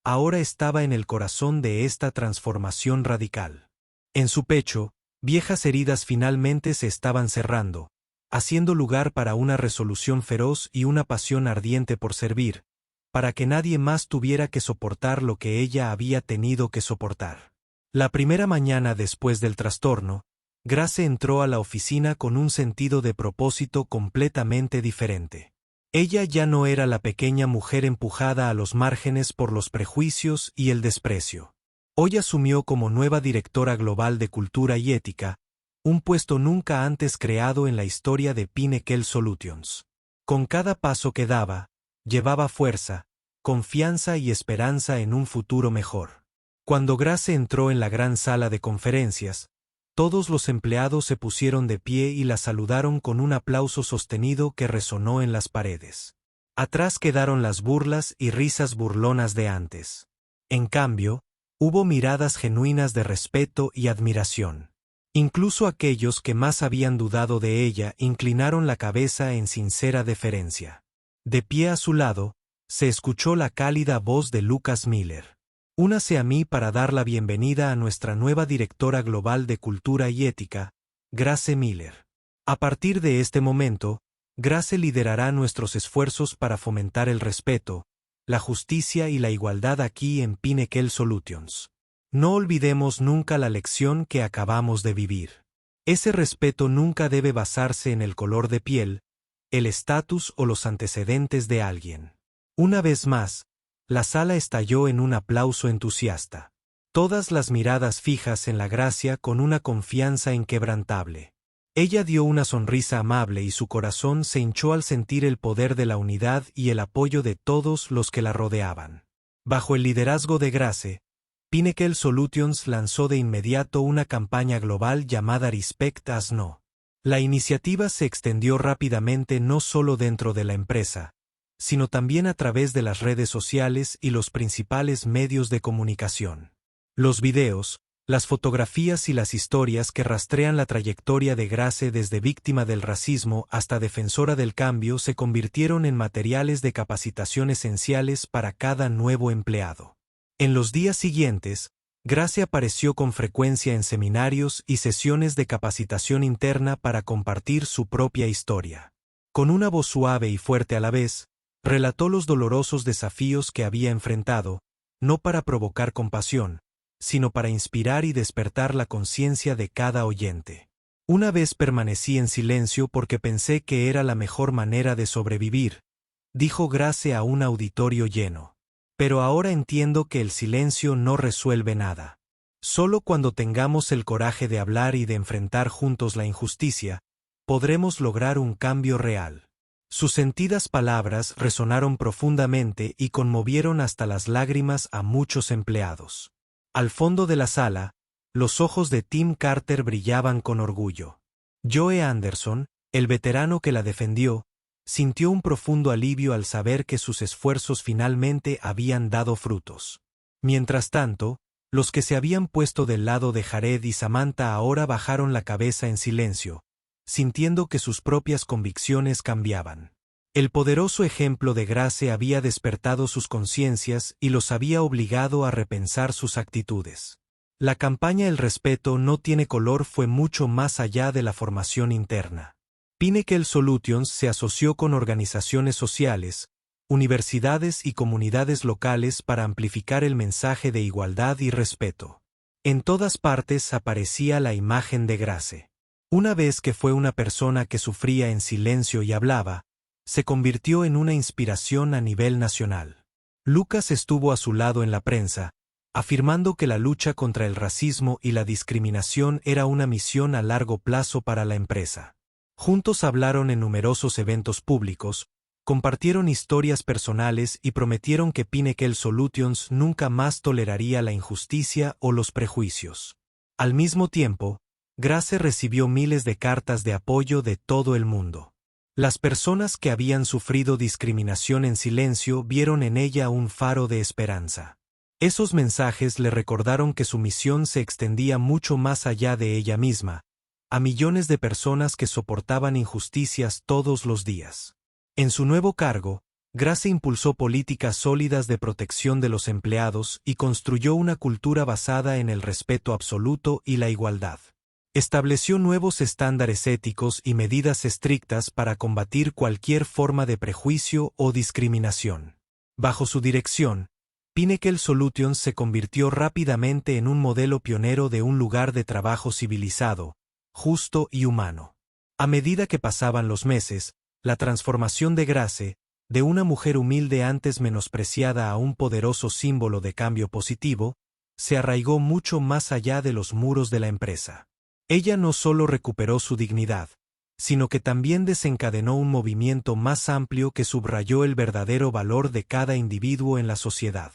ahora estaba en el corazón de esta transformación radical. En su pecho, viejas heridas finalmente se estaban cerrando, haciendo lugar para una resolución feroz y una pasión ardiente por servir, para que nadie más tuviera que soportar lo que ella había tenido que soportar. La primera mañana después del trastorno, Grace entró a la oficina con un sentido de propósito completamente diferente. Ella ya no era la pequeña mujer empujada a los márgenes por los prejuicios y el desprecio. Hoy asumió como nueva directora global de cultura y ética, un puesto nunca antes creado en la historia de Pinnacle Solutions. Con cada paso que daba, llevaba fuerza, confianza y esperanza en un futuro mejor. Cuando Grace entró en la gran sala de conferencias, todos los empleados se pusieron de pie y la saludaron con un aplauso sostenido que resonó en las paredes. Atrás quedaron las burlas y risas burlonas de antes. En cambio, hubo miradas genuinas de respeto y admiración. Incluso aquellos que más habían dudado de ella inclinaron la cabeza en sincera deferencia. De pie a su lado, se escuchó la cálida voz de Lucas Miller. «Únase a mí para dar la bienvenida a nuestra nueva directora global de cultura y ética, Grace Miller. A partir de este momento, Grace liderará nuestros esfuerzos para fomentar el respeto, la justicia y la igualdad aquí en Pinnacle Solutions. No olvidemos nunca la lección que acabamos de vivir. Ese respeto nunca debe basarse en el color de piel, el estatus o los antecedentes de alguien. Una vez más, la sala estalló en un aplauso entusiasta. Todas las miradas fijas en la Gracia con una confianza inquebrantable. Ella dio una sonrisa amable y su corazón se hinchó al sentir el poder de la unidad y el apoyo de todos los que la rodeaban. Bajo el liderazgo de Grace, Pinnacle Solutions lanzó de inmediato una campaña global llamada Respect Us No. La iniciativa se extendió rápidamente no solo dentro de la empresa, sino también a través de las redes sociales y los principales medios de comunicación. Los videos, las fotografías y las historias que rastrean la trayectoria de Grace desde víctima del racismo hasta defensora del cambio se convirtieron en materiales de capacitación esenciales para cada nuevo empleado. En los días siguientes, Grace apareció con frecuencia en seminarios y sesiones de capacitación interna para compartir su propia historia. Con una voz suave y fuerte a la vez, relató los dolorosos desafíos que había enfrentado, no para provocar compasión, sino para inspirar y despertar la conciencia de cada oyente. Una vez permanecí en silencio porque pensé que era la mejor manera de sobrevivir, dijo Grace a un auditorio lleno. Pero ahora entiendo que el silencio no resuelve nada. Solo cuando tengamos el coraje de hablar y de enfrentar juntos la injusticia, podremos lograr un cambio real. Sus sentidas palabras resonaron profundamente y conmovieron hasta las lágrimas a muchos empleados. Al fondo de la sala, los ojos de Tim Carter brillaban con orgullo. Joe Anderson, el veterano que la defendió, sintió un profundo alivio al saber que sus esfuerzos finalmente habían dado frutos. Mientras tanto, los que se habían puesto del lado de Jared y Samantha ahora bajaron la cabeza en silencio, sintiendo que sus propias convicciones cambiaban. El poderoso ejemplo de Grace había despertado sus conciencias y los había obligado a repensar sus actitudes. La campaña El respeto no tiene color fue mucho más allá de la formación interna. Pinnacle Solutions se asoció con organizaciones sociales, universidades y comunidades locales para amplificar el mensaje de igualdad y respeto. En todas partes aparecía la imagen de Grace. Una vez que fue una persona que sufría en silencio y hablaba, se convirtió en una inspiración a nivel nacional. Lucas estuvo a su lado en la prensa, afirmando que la lucha contra el racismo y la discriminación era una misión a largo plazo para la empresa. Juntos hablaron en numerosos eventos públicos, compartieron historias personales y prometieron que Pinnacle Solutions nunca más toleraría la injusticia o los prejuicios. Al mismo tiempo, Grace recibió miles de cartas de apoyo de todo el mundo. Las personas que habían sufrido discriminación en silencio vieron en ella un faro de esperanza. Esos mensajes le recordaron que su misión se extendía mucho más allá de ella misma, a millones de personas que soportaban injusticias todos los días. En su nuevo cargo, Grace impulsó políticas sólidas de protección de los empleados y construyó una cultura basada en el respeto absoluto y la igualdad. Estableció nuevos estándares éticos y medidas estrictas para combatir cualquier forma de prejuicio o discriminación. Bajo su dirección, Pinnacle Solutions se convirtió rápidamente en un modelo pionero de un lugar de trabajo civilizado, justo y humano. A medida que pasaban los meses, la transformación de Grace, de una mujer humilde antes menospreciada a un poderoso símbolo de cambio positivo, se arraigó mucho más allá de los muros de la empresa. Ella no solo recuperó su dignidad, sino que también desencadenó un movimiento más amplio que subrayó el verdadero valor de cada individuo en la sociedad.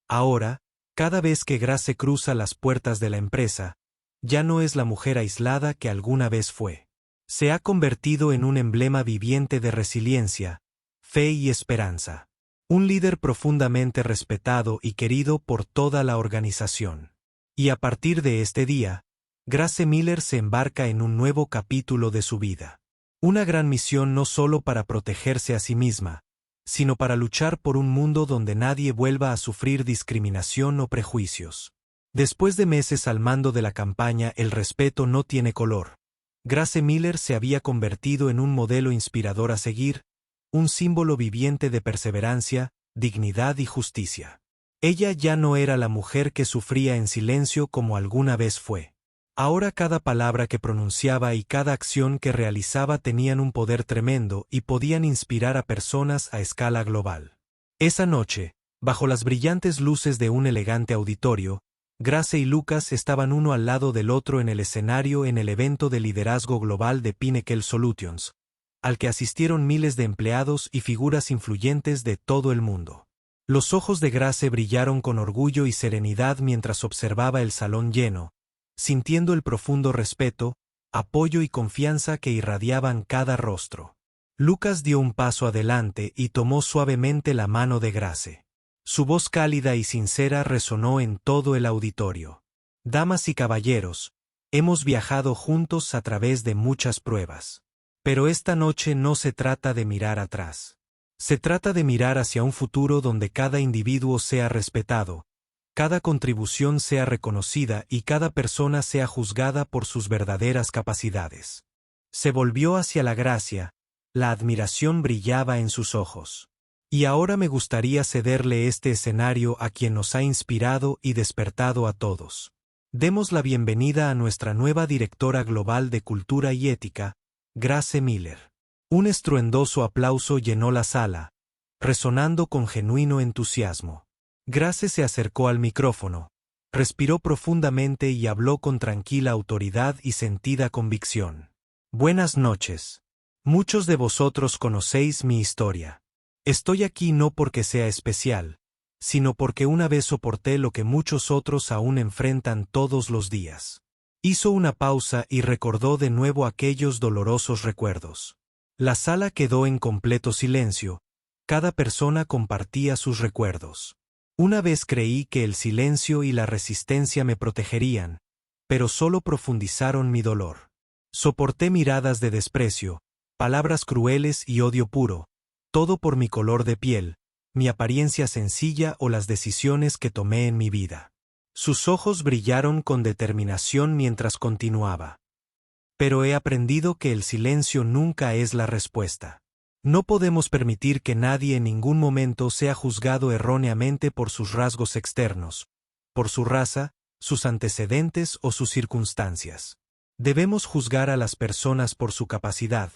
Ahora, cada vez que Grace cruza las puertas de la empresa, ya no es la mujer aislada que alguna vez fue. Se ha convertido en un emblema viviente de resiliencia, fe y esperanza. Un líder profundamente respetado y querido por toda la organización. Y a partir de este día, Grace Miller se embarca en un nuevo capítulo de su vida. Una gran misión no solo para protegerse a sí misma, sino para luchar por un mundo donde nadie vuelva a sufrir discriminación o prejuicios. Después de meses al mando de la campaña El respeto no tiene color, Grace Miller se había convertido en un modelo inspirador a seguir, un símbolo viviente de perseverancia, dignidad y justicia. Ella ya no era la mujer que sufría en silencio como alguna vez fue. Ahora cada palabra que pronunciaba y cada acción que realizaba tenían un poder tremendo y podían inspirar a personas a escala global. Esa noche, bajo las brillantes luces de un elegante auditorio, Grace y Lucas estaban uno al lado del otro en el escenario en el evento de liderazgo global de Pinnacle Solutions, al que asistieron miles de empleados y figuras influyentes de todo el mundo. Los ojos de Grace brillaron con orgullo y serenidad mientras observaba el salón lleno, sintiendo el profundo respeto, apoyo y confianza que irradiaban cada rostro. Lucas dio un paso adelante y tomó suavemente la mano de Grace. Su voz cálida y sincera resonó en todo el auditorio. Damas y caballeros, hemos viajado juntos a través de muchas pruebas. Pero esta noche no se trata de mirar atrás. Se trata de mirar hacia un futuro donde cada individuo sea respetado, cada contribución sea reconocida y cada persona sea juzgada por sus verdaderas capacidades. Se volvió hacia la Gracia, la admiración brillaba en sus ojos. Y ahora me gustaría cederle este escenario a quien nos ha inspirado y despertado a todos. Demos la bienvenida a nuestra nueva directora global de Cultura y Ética, Grace Miller. Un estruendoso aplauso llenó la sala, resonando con genuino entusiasmo. Grace se acercó al micrófono, respiró profundamente y habló con tranquila autoridad y sentida convicción. Buenas noches. Muchos de vosotros conocéis mi historia. Estoy aquí no porque sea especial, sino porque una vez soporté lo que muchos otros aún enfrentan todos los días. Hizo una pausa y recordó de nuevo aquellos dolorosos recuerdos. La sala quedó en completo silencio, cada persona compartía sus recuerdos. Una vez creí que el silencio y la resistencia me protegerían, pero solo profundizaron mi dolor. Soporté miradas de desprecio, palabras crueles y odio puro, todo por mi color de piel, mi apariencia sencilla o las decisiones que tomé en mi vida. Sus ojos brillaron con determinación mientras continuaba. Pero he aprendido que el silencio nunca es la respuesta. No podemos permitir que nadie en ningún momento sea juzgado erróneamente por sus rasgos externos, por su raza, sus antecedentes o sus circunstancias. Debemos juzgar a las personas por su capacidad,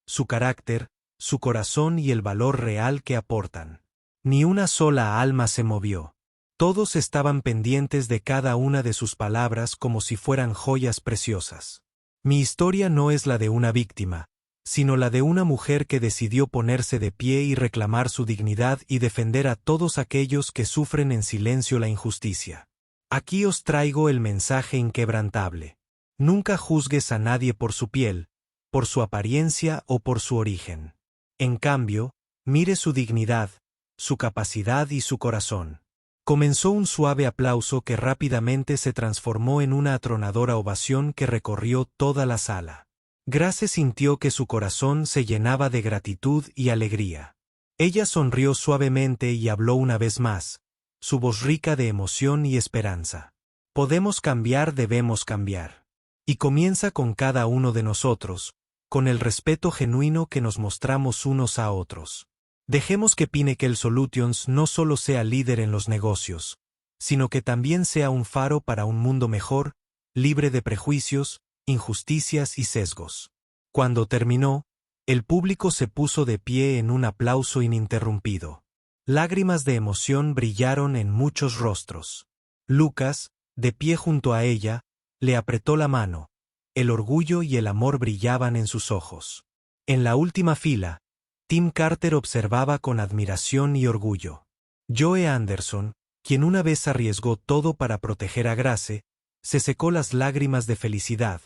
su carácter, su corazón y el valor real que aportan. Ni una sola alma se movió. Todos estaban pendientes de cada una de sus palabras como si fueran joyas preciosas. Mi historia no es la de una víctima, sino la de una mujer que decidió ponerse de pie y reclamar su dignidad y defender a todos aquellos que sufren en silencio la injusticia. Aquí os traigo el mensaje inquebrantable. Nunca juzgues a nadie por su piel, por su apariencia o por su origen. En cambio, mire su dignidad, su capacidad y su corazón. Comenzó un suave aplauso que rápidamente se transformó en una atronadora ovación que recorrió toda la sala. Grace sintió que su corazón se llenaba de gratitud y alegría. Ella sonrió suavemente y habló una vez más, su voz rica de emoción y esperanza. Podemos cambiar, debemos cambiar. Y comienza con cada uno de nosotros, con el respeto genuino que nos mostramos unos a otros. Dejemos que Pinnacle Solutions no solo sea líder en los negocios, sino que también sea un faro para un mundo mejor, libre de prejuicios, injusticias y sesgos. Cuando terminó, el público se puso de pie en un aplauso ininterrumpido. Lágrimas de emoción brillaron en muchos rostros. Lucas, de pie junto a ella, le apretó la mano. El orgullo y el amor brillaban en sus ojos. En la última fila, Tim Carter observaba con admiración y orgullo. Joe Anderson, quien una vez arriesgó todo para proteger a Grace, se secó las lágrimas de felicidad,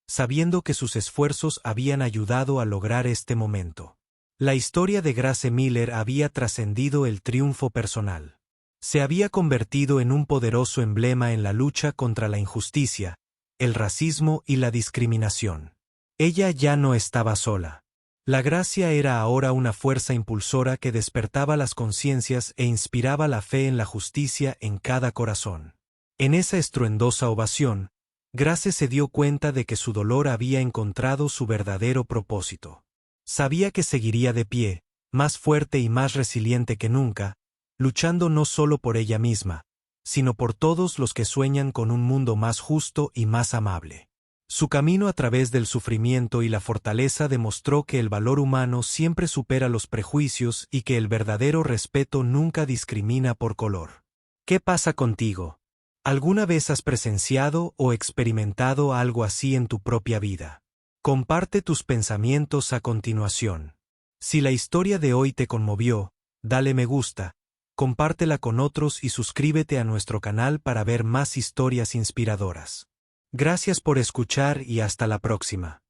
sabiendo que sus esfuerzos habían ayudado a lograr este momento. La historia de Grace Miller había trascendido el triunfo personal. Se había convertido en un poderoso emblema en la lucha contra la injusticia, el racismo y la discriminación. Ella ya no estaba sola. La gracia era ahora una fuerza impulsora que despertaba las conciencias e inspiraba la fe en la justicia en cada corazón. En esa estruendosa ovación, Grace se dio cuenta de que su dolor había encontrado su verdadero propósito. Sabía que seguiría de pie, más fuerte y más resiliente que nunca, luchando no solo por ella misma, sino por todos los que sueñan con un mundo más justo y más amable. Su camino a través del sufrimiento y la fortaleza demostró que el valor humano siempre supera los prejuicios y que el verdadero respeto nunca discrimina por color. ¿Qué pasa contigo? ¿Alguna vez has presenciado o experimentado algo así en tu propia vida? Comparte tus pensamientos a continuación. Si la historia de hoy te conmovió, dale me gusta, compártela con otros y suscríbete a nuestro canal para ver más historias inspiradoras. Gracias por escuchar y hasta la próxima.